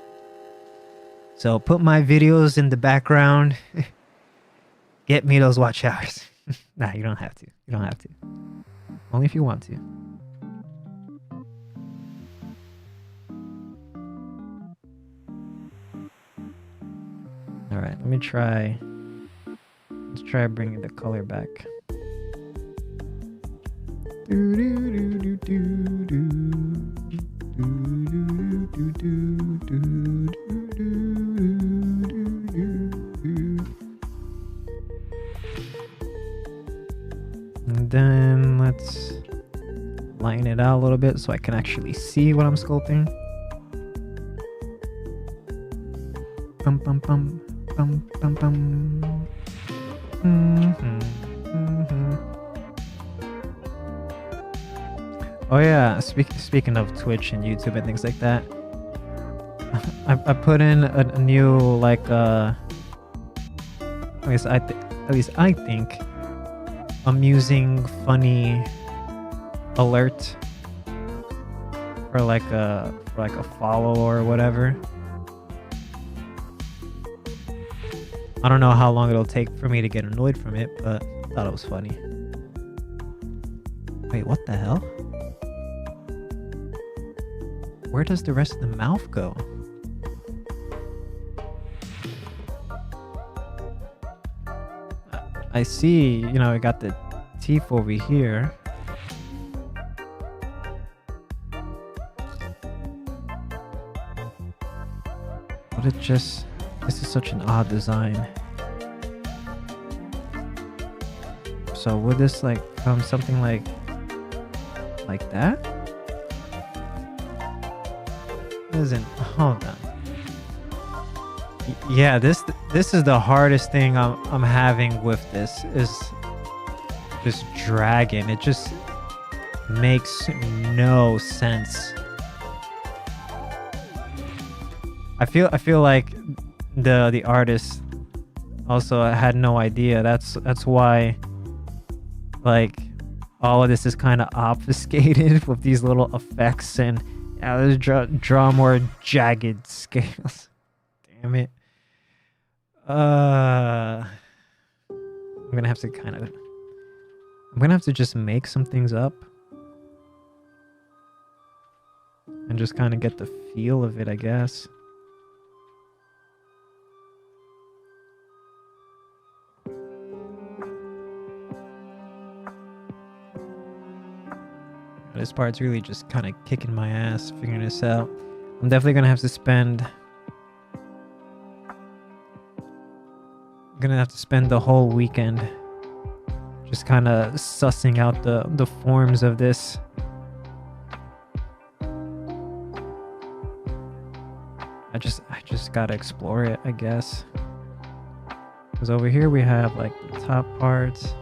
So put my videos in the background. Get me those watch hours. Nah, you don't have to. You don't have to. Only if you want to. All right, let's try bringing the color back. And then let's line it out a little bit so I can actually see what I'm sculpting. Bum bum bum bum bum bum. Oh yeah, speaking of Twitch and YouTube and things like that, I put in a new like at least I think amusing, funny alert for like a follow or whatever. I don't know how long it'll take for me to get annoyed from it, but I thought it was funny. Wait, what the hell? Where does the rest of the mouth go? I see, you know, I got the teeth over here. But it just... This is such an odd design. So would this like come something like that? Isn't, hold on. Yeah, this is the hardest thing I'm having with this is this dragon. It just makes no sense. I feel like the artist also had no idea. That's why like all of this is kind of obfuscated with these little effects and yeah, let's draw more jagged scales. Damn it. I'm gonna have to just make some things up and just kind of get the feel of it, I guess. This part's really just kind of kicking my ass figuring this out. I'm definitely gonna have to spend the whole weekend just kind of sussing out the forms of this. I just gotta explore it, I guess. Because over here we have like the top parts.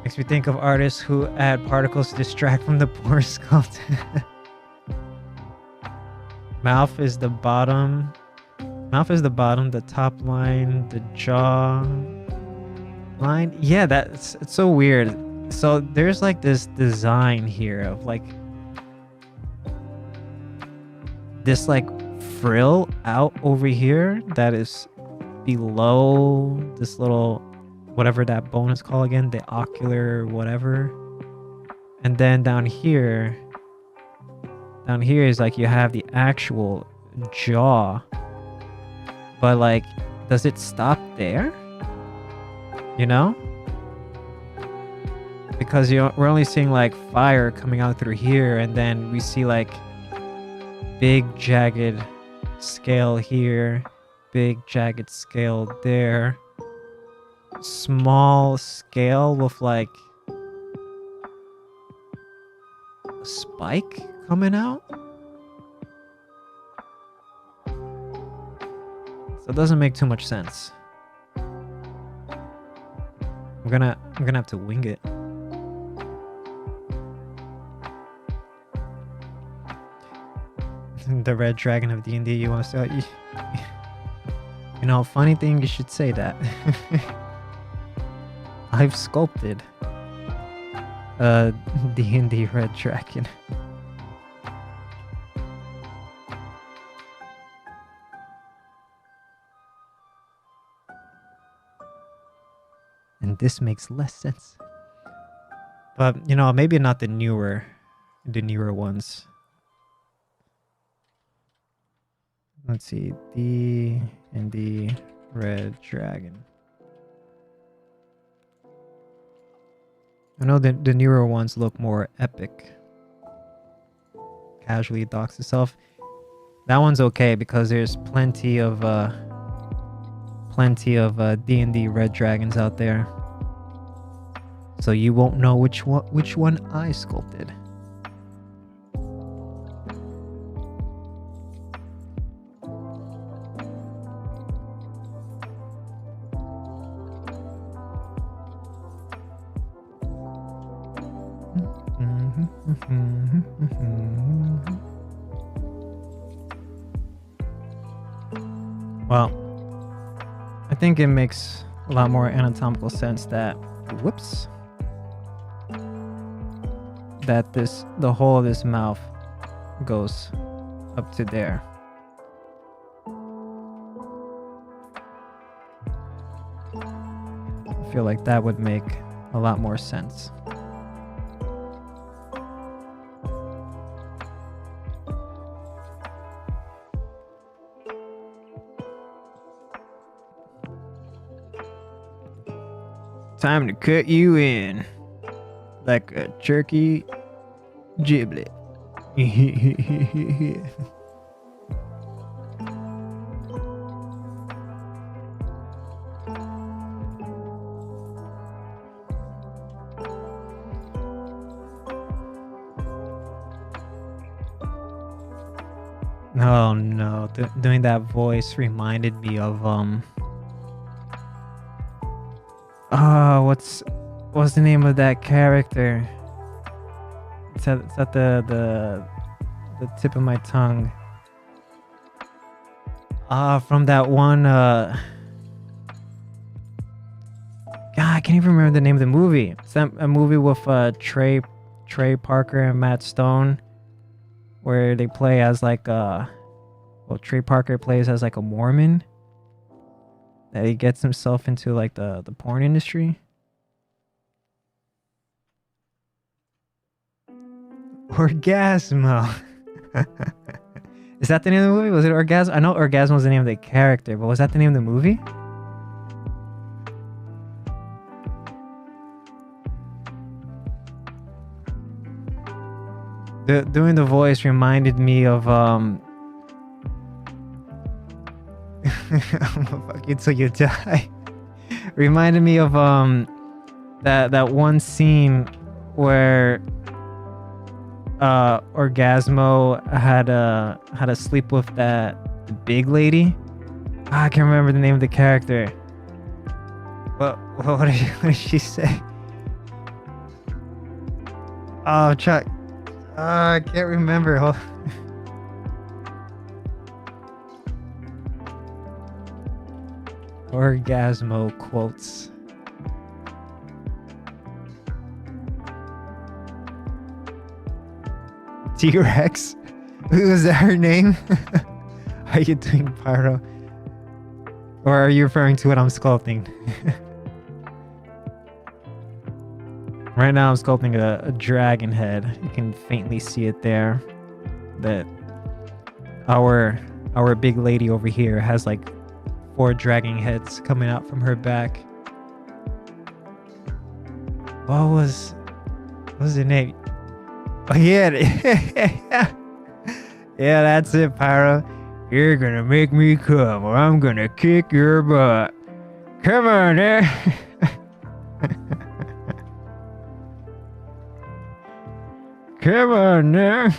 Makes me think of artists who add particles to distract from the poor sculpt. Mouth is the bottom. Mouth is the bottom, the top line, the jaw line. Yeah, it's so weird. So there's like this design here of like this like frill out over here that is below this little whatever that bone is called again, the ocular whatever. And then down here is like you have the actual jaw. But like, does it stop there? You know? Because we're only seeing like fire coming out through here, and then we see like big jagged scale here, big jagged scale there, small scale with like a spike coming out. So it doesn't make too much sense. I'm gonna have to wing it. The red dragon of D&D, you want to say? You know, funny thing, you should say that. I've sculpted a D&D red dragon. And this makes less sense. But, you know, maybe not the newer ones. Let's see, D&D red dragon. I know the newer ones look more epic. Casually docks itself. That one's okay because there's plenty of D&D red dragons out there. So you won't know which one I sculpted. Well, I think it makes a lot more anatomical sense that, whoops, that the whole of this mouth goes up to there. I feel like that would make a lot more sense. Time to cut you in like a turkey giblet. Oh no, doing that voice reminded me of what's the name of that character? It's at the tip of my tongue. From that one God, I can't even remember the name of the movie. It's a movie with Trey Parker and Matt Stone, where they play as like Trey Parker plays as like a Mormon that he gets himself into like the porn industry. Orgasmo. Is that the name of the movie? Was it Orgasmo? I know Orgasmo was the name of the character, but was that the name of the movie? Doing the voice reminded me of I'm gonna fuck you till you die. Reminded me of that one scene where Orgasmo had a sleep with the big lady. I can't remember the name of the character. What did she say? Oh, Chuck. I can't remember. Orgasmo quotes. T-Rex? Was that her name? Are you doing pyro? Or are you referring to what I'm sculpting? Right now I'm sculpting a dragon head. You can faintly see it there. That our big lady over here has like 4 dragon heads coming out from her back. What was the name? Oh yeah. Yeah, that's it, Pyro. You're gonna make me come or I'm gonna kick your butt. Come on there. Come on there.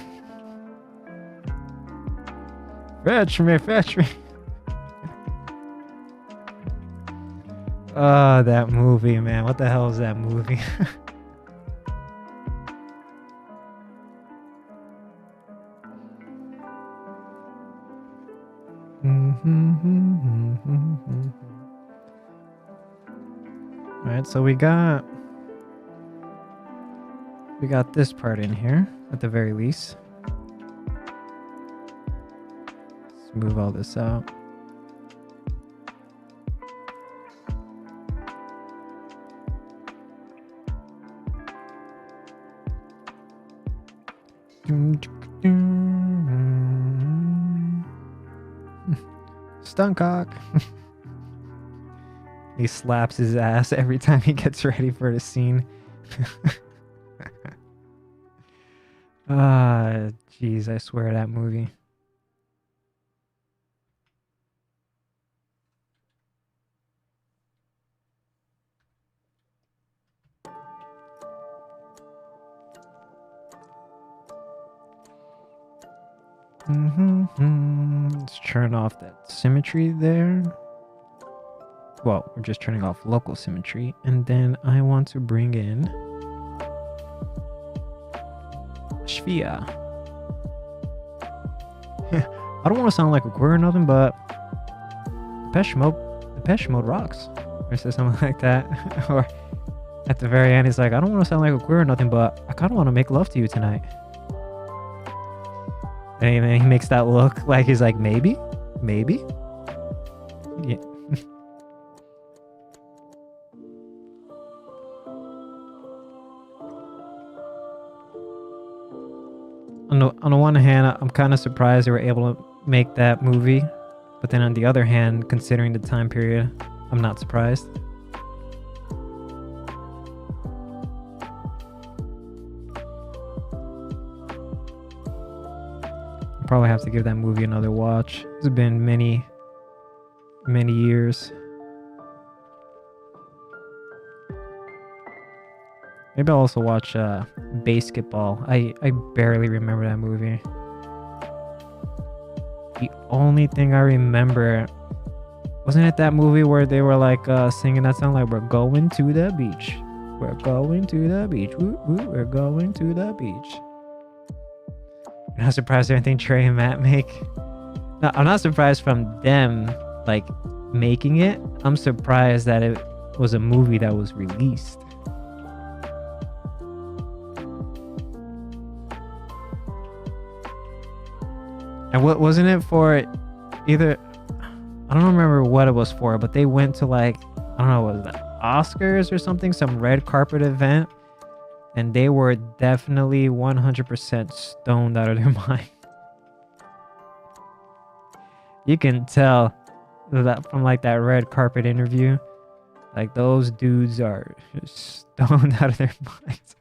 Fetch me. Oh, that movie, man. What the hell is that movie? Alright, so we got this part in here at the very least. Let's move all this out. Stuntcock. He slaps his ass every time he gets ready for the scene. Jeez, I swear that movie. Let's turn off that symmetry there. Well, we're just turning off local symmetry, and then I want to bring in Sphere. I don't want to sound like a queer or nothing, but Depeche Depeche Mode rocks, or says something like that. Or at the very end, he's like, I don't want to sound like a queer or nothing, but I kind of want to make love to you tonight. And then he makes that look like he's like, maybe. Yeah. On the one hand, I'm kind of surprised they were able to make that movie, but then on the other hand, considering the time period, I'm not surprised. I'll probably have to give that movie another watch. It's been many years. Maybe I'll also watch Basketball. I barely remember that movie. The only thing I remember, wasn't it that movie where they were like singing that song like, we're going to the beach. We're going to the beach. Woo, woo, we're going to the beach. I'm not surprised at anything Trey and Matt make. No, I'm not surprised from them like making it. I'm surprised that it was a movie that was released. And what wasn't it for either? I don't remember what it was for, but they went to like, I don't know, was it Oscars or something, some red carpet event, and they were definitely 100% stoned out of their mind. You can tell that from like that red carpet interview, like those dudes are just stoned out of their minds.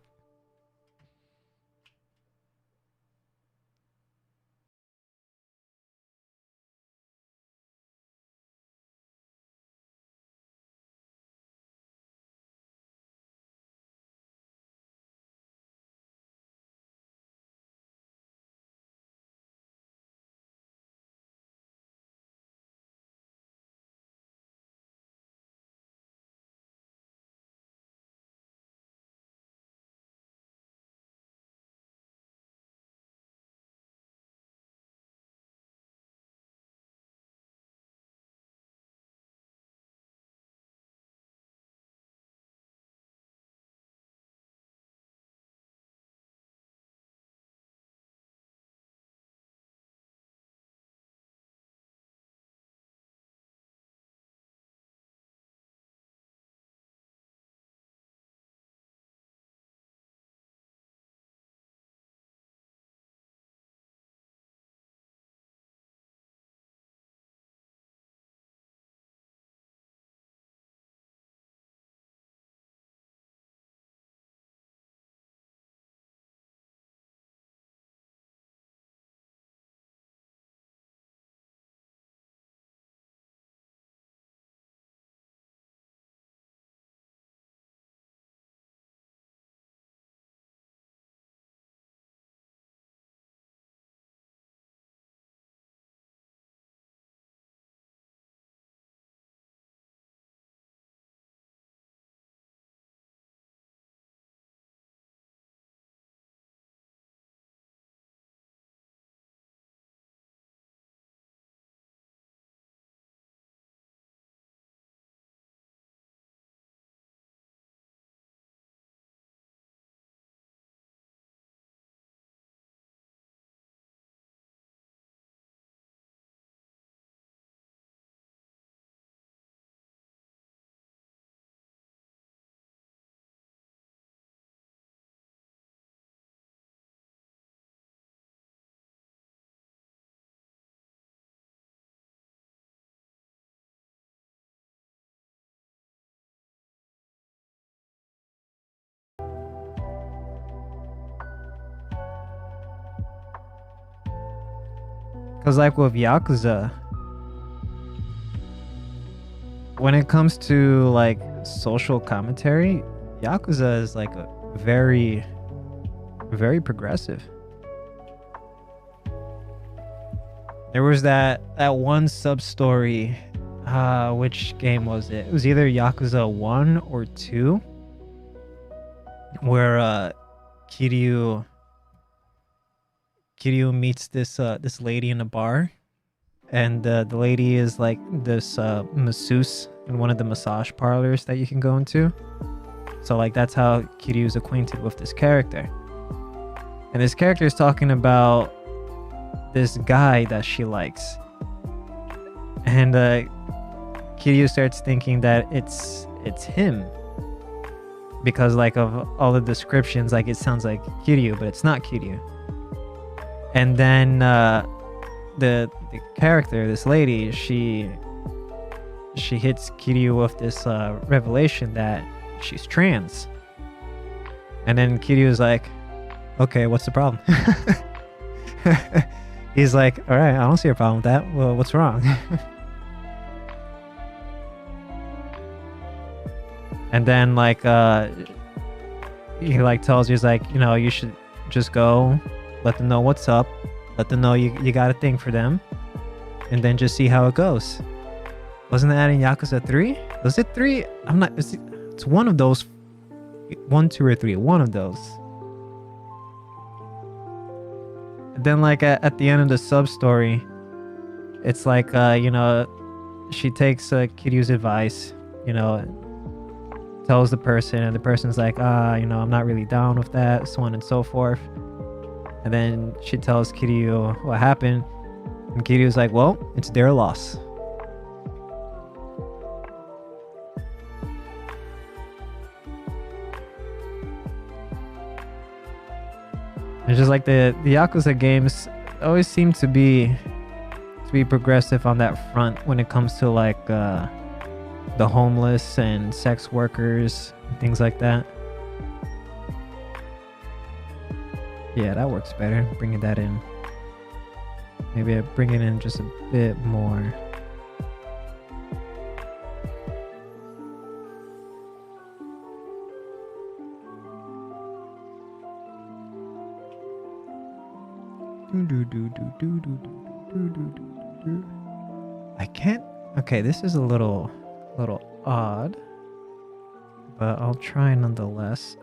Cause like with Yakuza, when it comes to like social commentary, Yakuza is like a very progressive. There was that one sub story, which game was it? It was either Yakuza 1 or 2, where Kiryu meets this lady in a bar, and the lady is like this masseuse in one of the massage parlors that you can go into. So like that's how Kiryu is acquainted with this character. And this character is talking about this guy that she likes. And Kiryu starts thinking that it's him. Because like of all the descriptions, like it sounds like Kiryu, but it's not Kiryu. And then the character, this lady, she hits Kiryu with this revelation that she's trans. And then Kiryu is like, okay, what's the problem? He's like, all right, I don't see a problem with that. Well, what's wrong? And then like he like tells you, he's like, you know, you should just go, let them know what's up, let them know you got a thing for them, and then just see how it goes. Wasn't that in Yakuza 3? Was it 3? I'm not, it's one of those, 1, 2, or 3, one of those. And then like at the end of the sub story, it's like you know, she takes Kiryu's advice, you know, tells the person, and the person's like, you know, I'm not really down with that, so on and so forth. And then she tells Kiryu what happened, and Kiryu's like, well, it's their loss. It's just like the Yakuza games always seem to be progressive on that front when it comes to like the homeless and sex workers and things like that. Yeah, that works better, bringing that in. Maybe I bring it in just a bit more. I can't. Okay, this is a little odd, but I'll try nonetheless.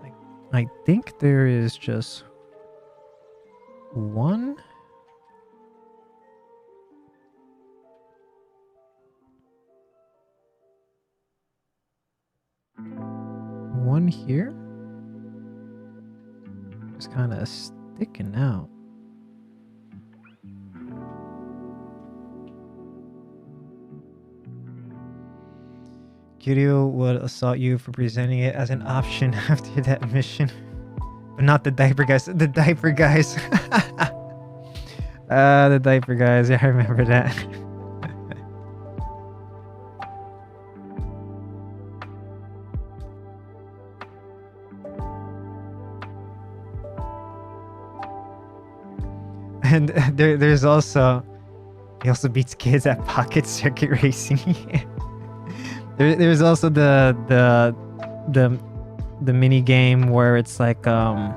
I think there is just one. One here. It's kind of sticking out. Kiryu would assault you for presenting it as an option after that mission. But not the diaper guys. The diaper guys. The diaper guys. Yeah, I remember that. And there's also... He also beats kids at pocket circuit racing. There's also the mini game where it's like the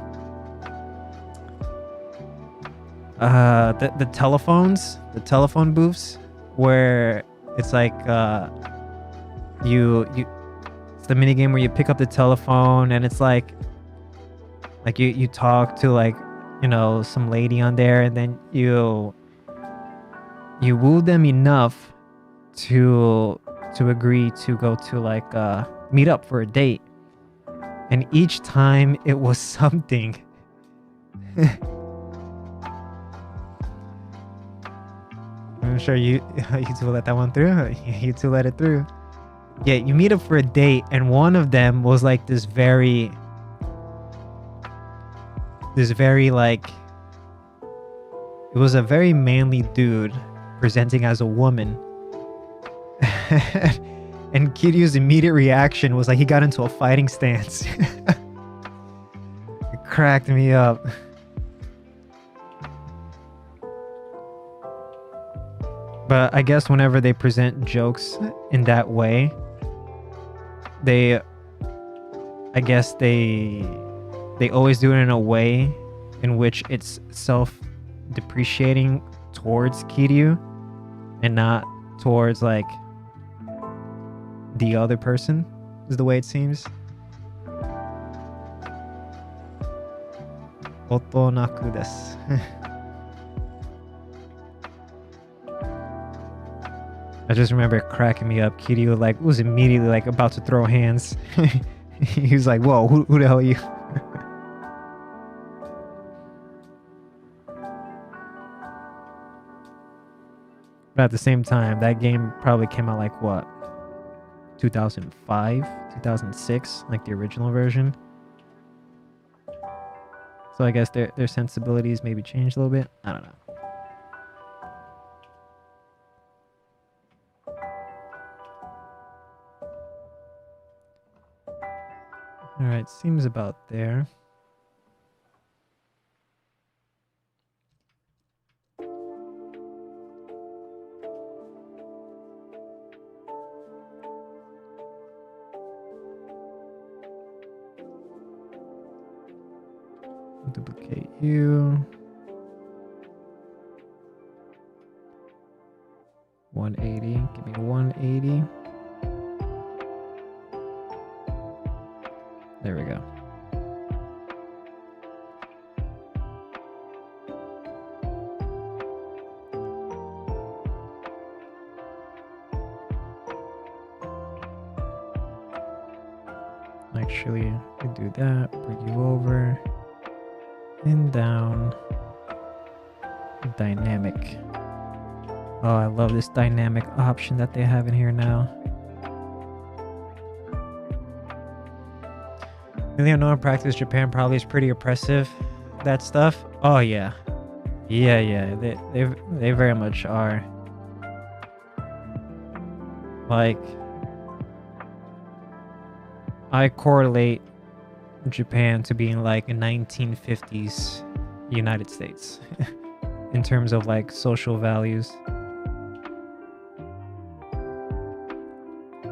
telephones, the telephone booths, where it's like it's the mini game where you pick up the telephone and it's like you talk to like, you know, some lady on there, and then you woo them enough to agree to go to like meet up for a date, and each time it was something. I'm sure you two let that one through. You two let it through. Yeah, you meet up for a date, and one of them was like this very like, it was a very manly dude presenting as a woman. And Kiryu's immediate reaction was like he got into a fighting stance. It cracked me up. But I guess whenever they present jokes in that way, they always do it in a way in which it's self-depreciating towards Kiryu and not towards like the other person, is the way it seems. Otonaku desu. I just remember it cracking me up. Kiryu like was immediately like about to throw hands. He was like, "Whoa, who the hell are you?" But at the same time, that game probably came out like what, 2005, 2006, like the original version. So I guess their sensibilities maybe changed a little bit. I don't know. All right, seems about there. Duplicate you. 180. Give me 180. There we go. Actually, I do that. Bring you over. And down. Dynamic. Oh, I love this dynamic option that they have in here now. Really, I know in practice, Japan probably is pretty oppressive. That stuff. Oh yeah, yeah. They very much are. Like, I correlate Japan to being like a 1950s United States in terms of like social values.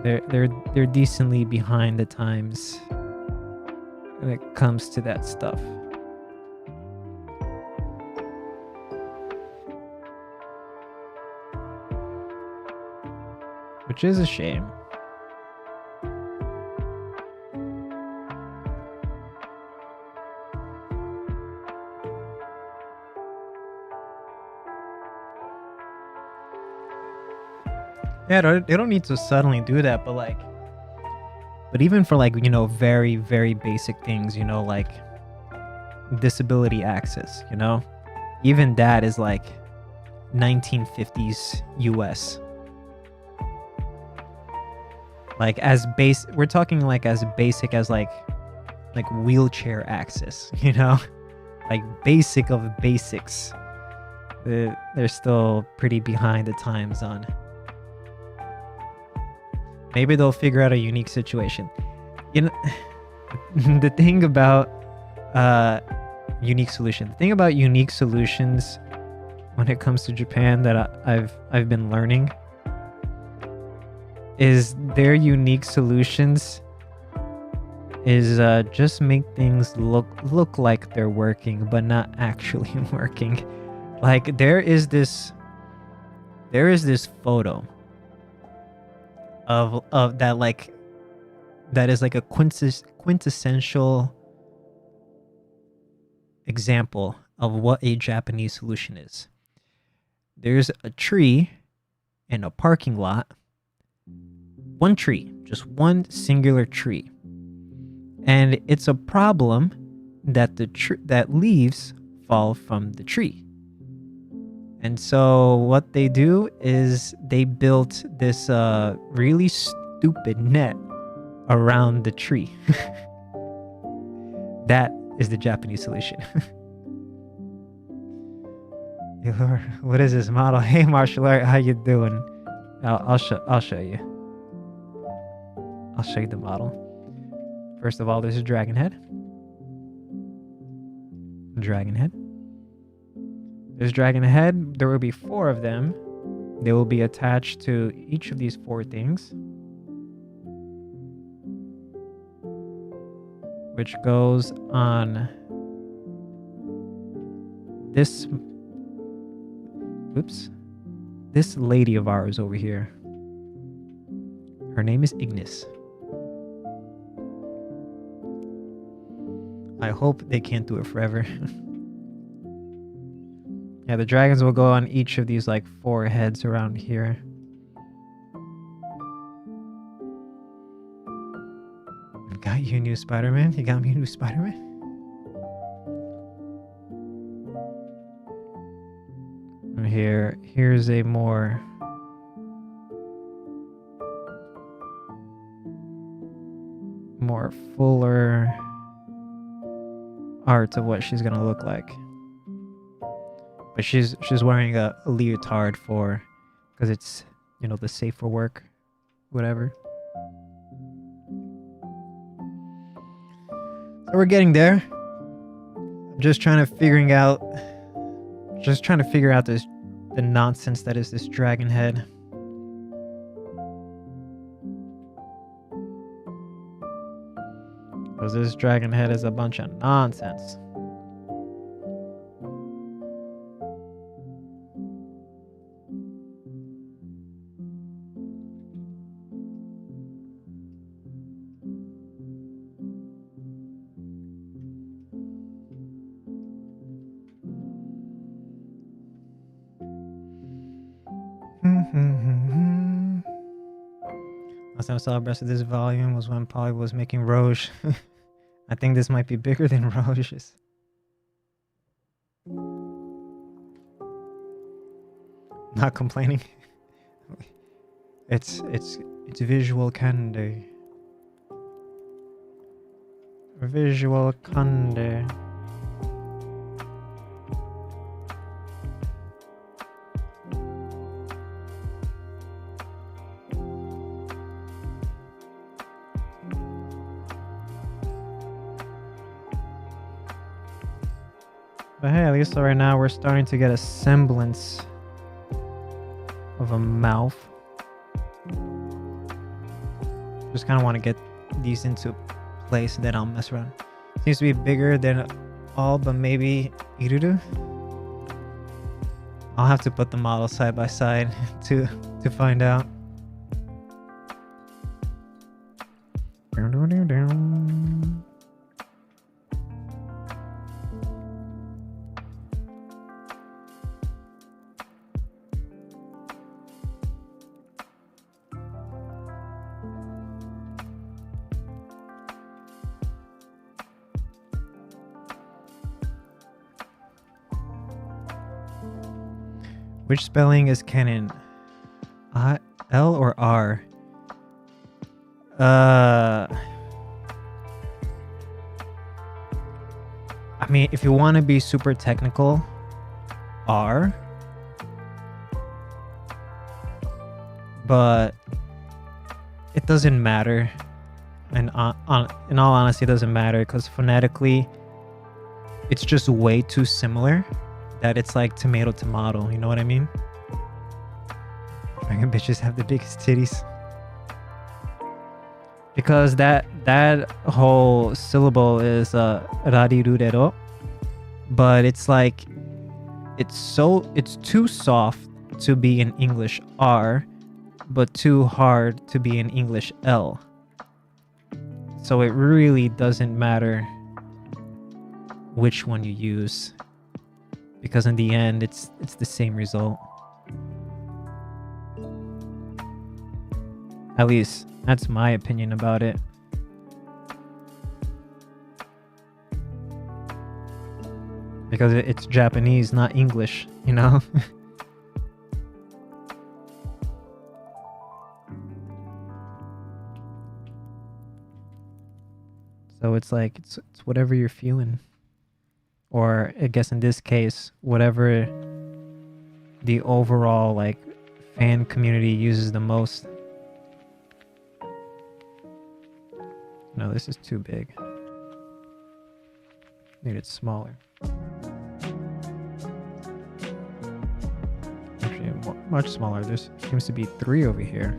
They're decently behind the times when it comes to that stuff. Which is a shame. Yeah, they don't need to suddenly do that, but even for like, you know, very, very basic things, you know, like disability access, you know, even that is like 1950s US. Like we're talking like as basic as like wheelchair access, you know, like basic of basics. They're still pretty behind the times on. Maybe they'll figure out a unique situation. You know, the thing about unique solutions when it comes to Japan that I've been learning is their unique solutions is just make things look like they're working but not actually working. Like there is this photo of that, like that is like a quintessential example of what a Japanese solution is. There's a tree in a parking lot. One tree, just one singular tree. And it's a problem that that leaves fall from the tree. And so what they do is they built this really stupid net around the tree. That is the Japanese solution. What is this model? Hey, martial art, how you doing? I'll show you. I'll show you the model. First of all, this is Dragon Head. There's Dragon Head. There will be 4 of them. They will be attached to each of these 4 things, which goes on this. Oops. This lady of ours over here. Her name is Ignis. I hope they can't do it forever. Yeah, the dragons will go on each of these like 4 heads around here. new Spider-Man? You got me a new Spider-Man? Here's a more fuller art of what she's gonna look like. But she's wearing a leotard for, because it's, you know, the safe for work, whatever. So we're getting there. I'm just trying to figure out the nonsense that is this dragon head. Because this dragon head is a bunch of nonsense. Last time I saw the rest of this volume was when Polly was making Roche. I think this might be bigger than Roche's. Not complaining. It's visual candy. Visual candy. But hey, at least right now we're starting to get a semblance of a mouth. Just kind of want to get these into place and then I'll mess around. Seems to be bigger than all but maybe Iruru. I'll have to put the models side by side to find out. Which spelling is canon? L or R? I mean, if you want to be super technical, R. But it doesn't matter. And in all honesty, it doesn't matter because phonetically, it's just way too similar that it's like tomato, you know what I mean? Dragon bitches have the biggest titties. Because that whole syllable is rarirurero, but it's like it's too soft to be in English R, but too hard to be in English L. So it really doesn't matter which one you use, because in the end it's the same result. At least that's my opinion about it. Because it's Japanese, not English, you know? So it's like, it's whatever you're feeling. Or I guess in this case, whatever the overall like fan community uses the most. No, this is too big. Need it smaller. Actually, much smaller. There seems to be 3 over here.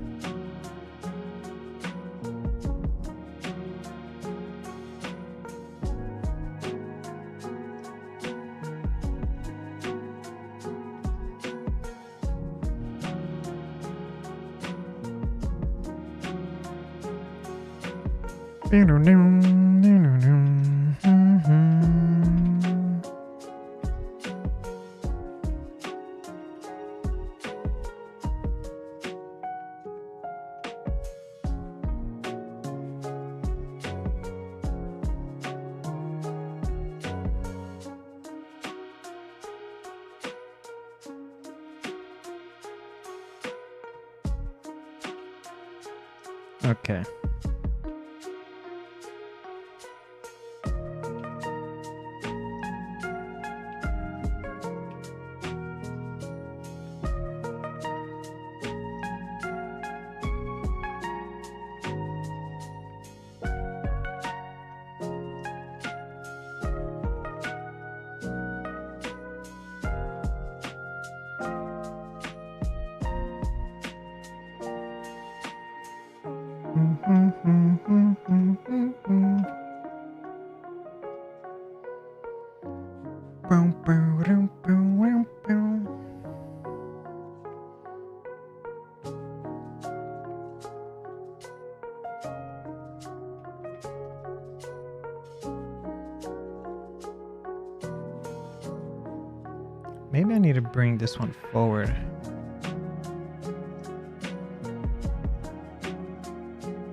Okay. Maybe I need to bring this one forward.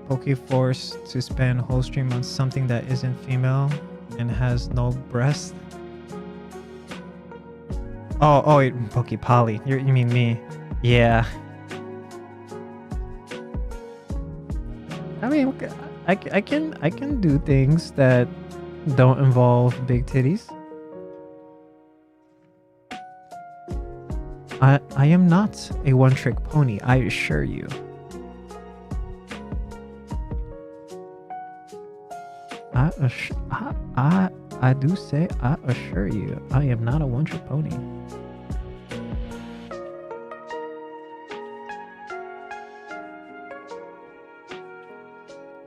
Poke forced to spend whole stream on something that isn't female and has no breast. Oh, Poke Polly. You mean me? Yeah. I mean, I can do things that don't involve big titties. I am not a one-trick pony, I assure you. I do say, I assure you, I am not a one-trick pony.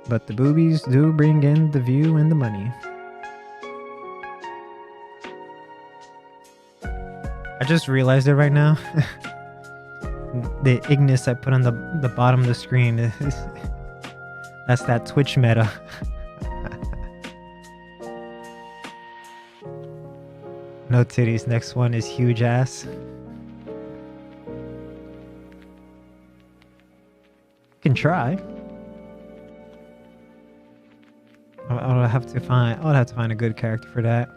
But the boobies do bring in the view and the money. I just realized it right now. The Ignis I put on the bottom of the screen is that's that Twitch meta. No titties. Next one is huge ass. Can try. I'll have to find a good character for that.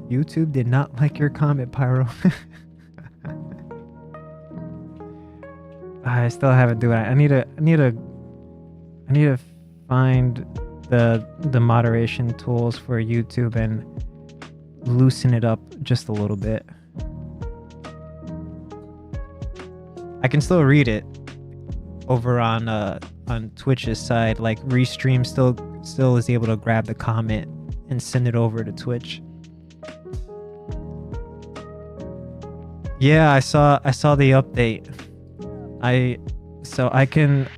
YouTube did not like your comment, Pyro. I still haven't do it. I need to find the moderation tools for YouTube and loosen it up just a little bit. I can still read it over on Twitch's side. Like Restream still is able to grab the comment and send it over to Twitch. Yeah, I saw the update.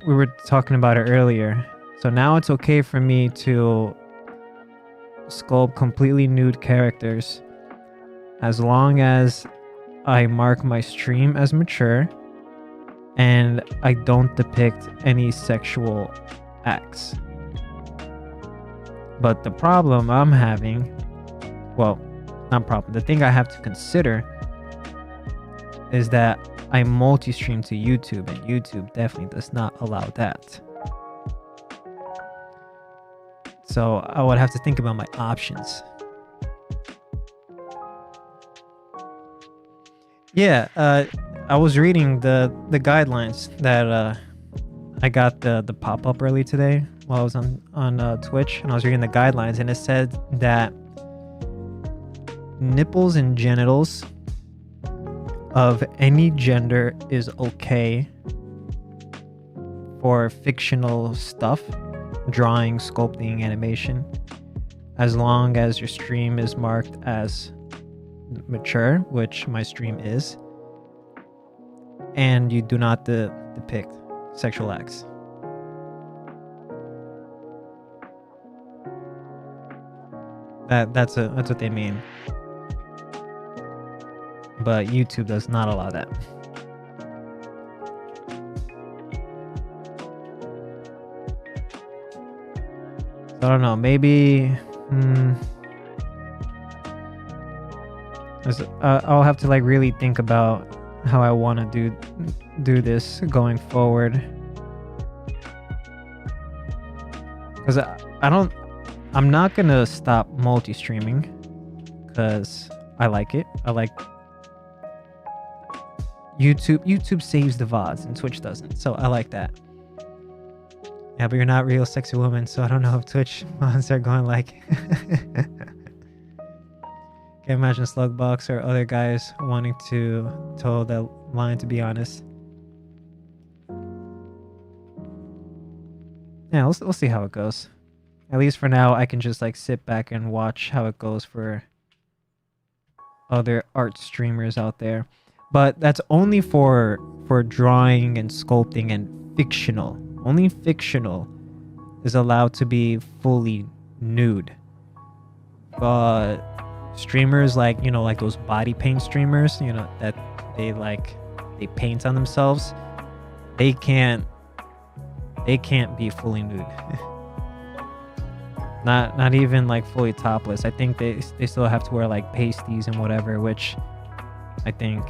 We were talking about it earlier. So now it's okay for me to sculpt completely nude characters as long as I mark my stream as mature and I don't depict any sexual acts. But the problem I'm having, well, not problem, the thing I have to consider is that I multi-stream to YouTube, and YouTube definitely does not allow that. So I would have to think about my options. Yeah, I was reading the guidelines that I got the pop-up early today while I was on Twitch, and I was reading the guidelines, and it said that nipples and genitals of any gender is okay for fictional stuff, drawing, sculpting, animation, as long as your stream is marked as mature, which my stream is, and you do not depict sexual acts. That's what they mean. But YouTube does not allow that. So I don't know, maybe I'll have to like really think about how I want to do this going forward. Because I'm not gonna stop multi-streaming because I like it. I like YouTube saves the VODs and Twitch doesn't, so I like that. Yeah, but you're not real sexy woman, so I don't know if Twitch mods are going like. Can't imagine Slugbox or other guys wanting to toe that line, to be honest. Yeah, we'll see how it goes. At least for now, I can just like sit back and watch how it goes for other art streamers out there. But that's only for drawing and sculpting and fictional. Only fictional is allowed to be fully nude. But streamers like, you know, like those body paint streamers, you know, that they paint on themselves, they can't be fully nude. not even like fully topless. I think they still have to wear like pasties and whatever, which I think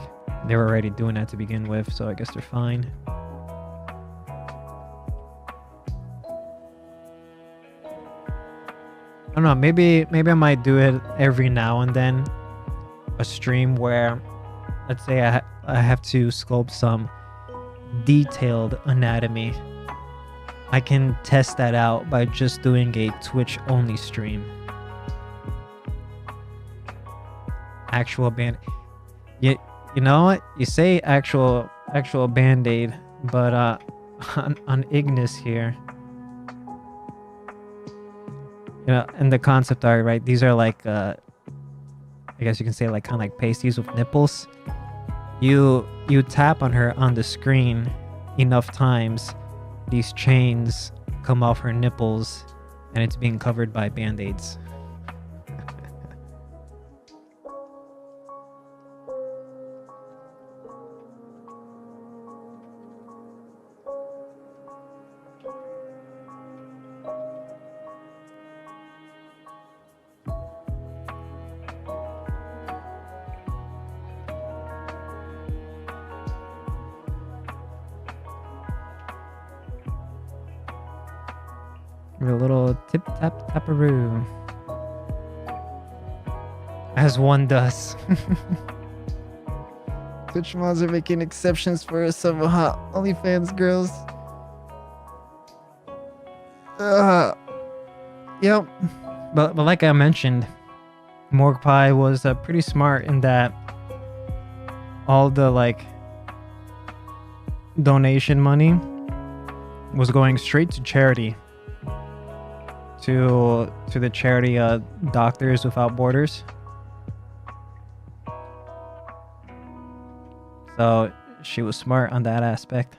they were already doing that to begin with, so I guess they're fine. I don't know, maybe I might do it every now and then, a stream where, let's say I have to sculpt some detailed anatomy. I can test that out by just doing a Twitch only stream. Actual band, you know what? You say actual band-aid, but on Ignis here, you know, in the concept art, right? These are like, I guess you can say like kind of like pasties with nipples. You tap on her on the screen enough times, these chains come off her nipples, and it's being covered by band-aids. A little tip tap taparoo, as one does. Twitch mods are making exceptions for some hot OnlyFans girls. Yep. But like I mentioned, Morgpie was pretty smart in that all the like donation money was going straight to charity. To the charity Doctors Without Borders. So she was smart on that aspect.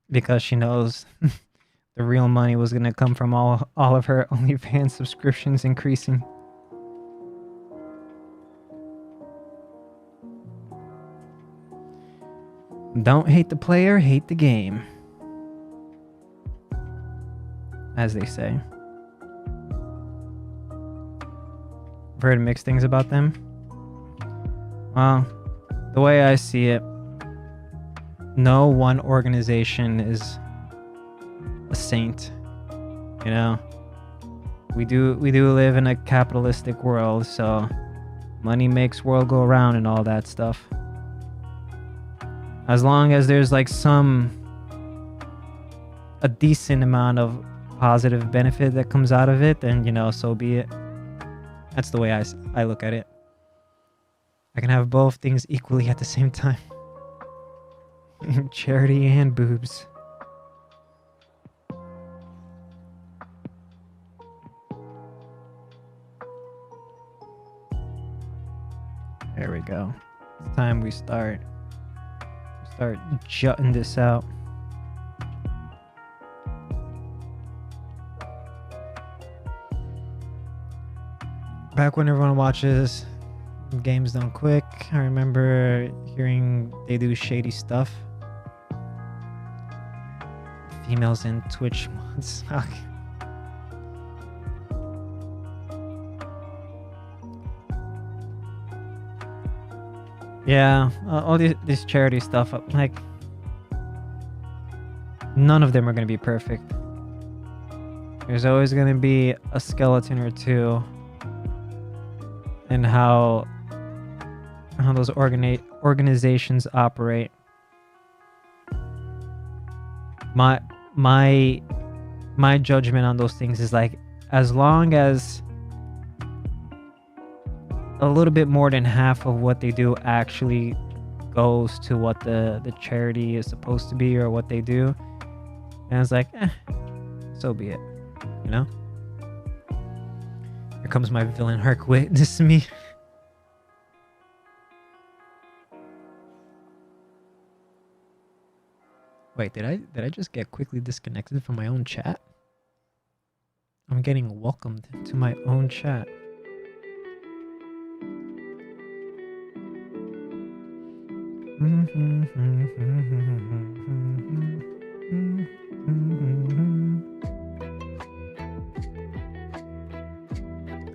Because she knows the real money was going to come from all of her OnlyFans subscriptions increasing. Don't hate the player, hate the game, as they say. I've heard mixed things about them. Well, the way I see it, no one organization is a saint. You know, we do live in a capitalistic world, so money makes world go around and all that stuff. As long as there's like a decent amount of positive benefit that comes out of it, then, you know, so be it. That's the way I look at it. I can have both things equally at the same time. Charity and boobs. There we go. It's time we start jutting this out. Back when everyone watches Games Done Quick, I remember hearing they do shady stuff. Females in Twitch mods. Yeah, all this charity stuff, like none of them are gonna be perfect. There's always gonna be a skeleton or two in how those organizations operate. My my my judgment on those things is like, as long as a little bit more than half of what they do actually goes to what the charity is supposed to be or what they do, and it's like, so be it, you know. Here comes my villain arc witness me. Wait, did I just get quickly disconnected from my own chat? I'm getting welcomed to my own chat.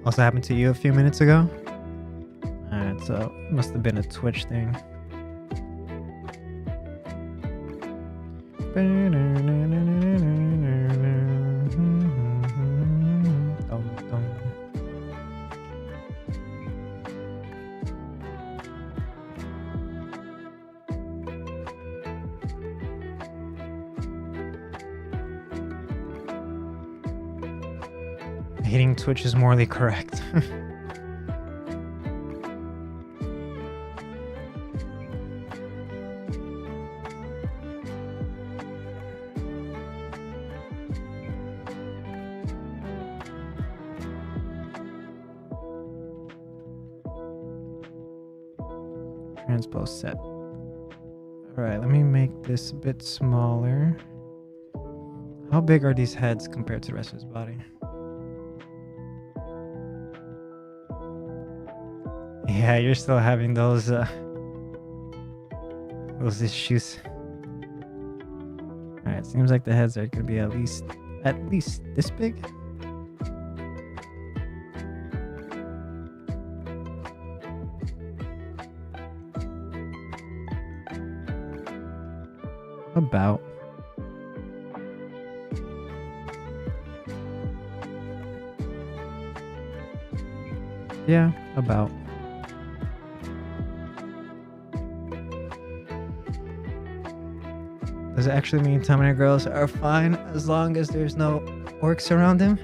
Also happened to you a few minutes ago? Alright, so must have been a Twitch thing. Hating Twitch is morally correct. Transpose set. Alright, let me make this a bit smaller. How big are these heads compared to the rest of his body? Yeah, you're still having those issues. Alright, seems like the heads are gonna be at least this big. About. Yeah, about. Does it actually mean Tamina girls are fine as long as there's no orcs around them?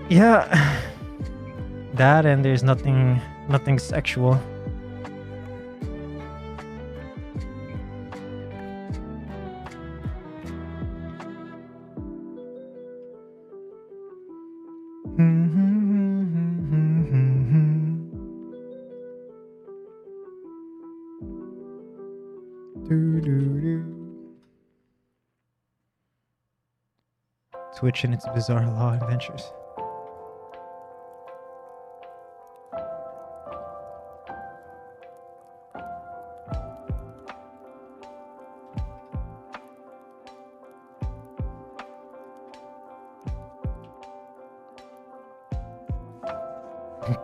Yeah. That, and there's nothing sexual. Twitch and its bizarre law adventures.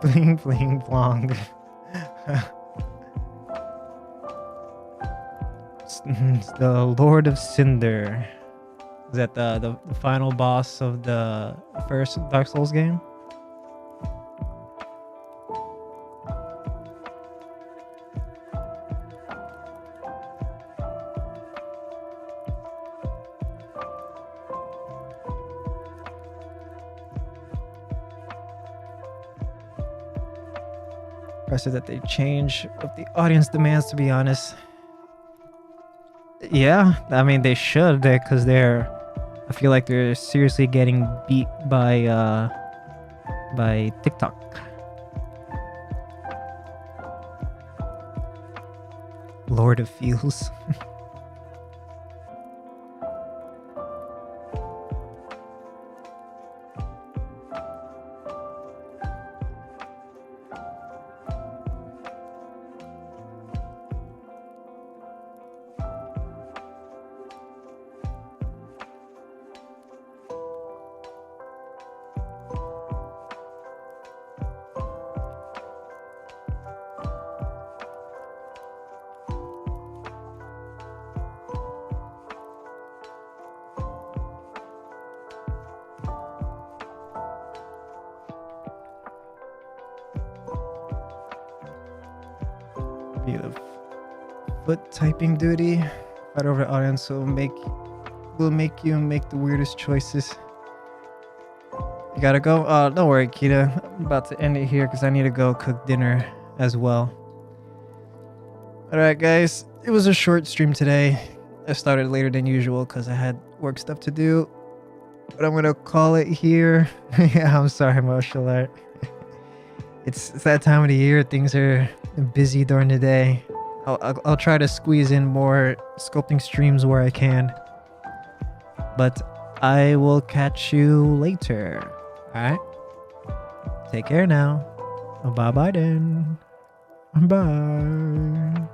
Bling bling blong. It's the Lord of Cinder. Is that the final boss of the first Dark Souls game? Impressive that they change what the audience demands, to be honest. Yeah, I mean they should, because I feel like they're seriously getting beat by TikTok. Lord of Feels. be the foot typing duty. Right over the audience will make you make the weirdest choices. You gotta go? Don't worry, Kita. I'm about to end it here because I need to go cook dinner as well. Alright, guys. It was a short stream today. I started later than usual because I had work stuff to do. But I'm going to call it here. Yeah, I'm sorry, martial art. It's that time of the year. Things are busy during the day. I'll try to squeeze in more sculpting streams where I can. But I will catch you later. Alright? Take care now. Bye-bye then. Bye.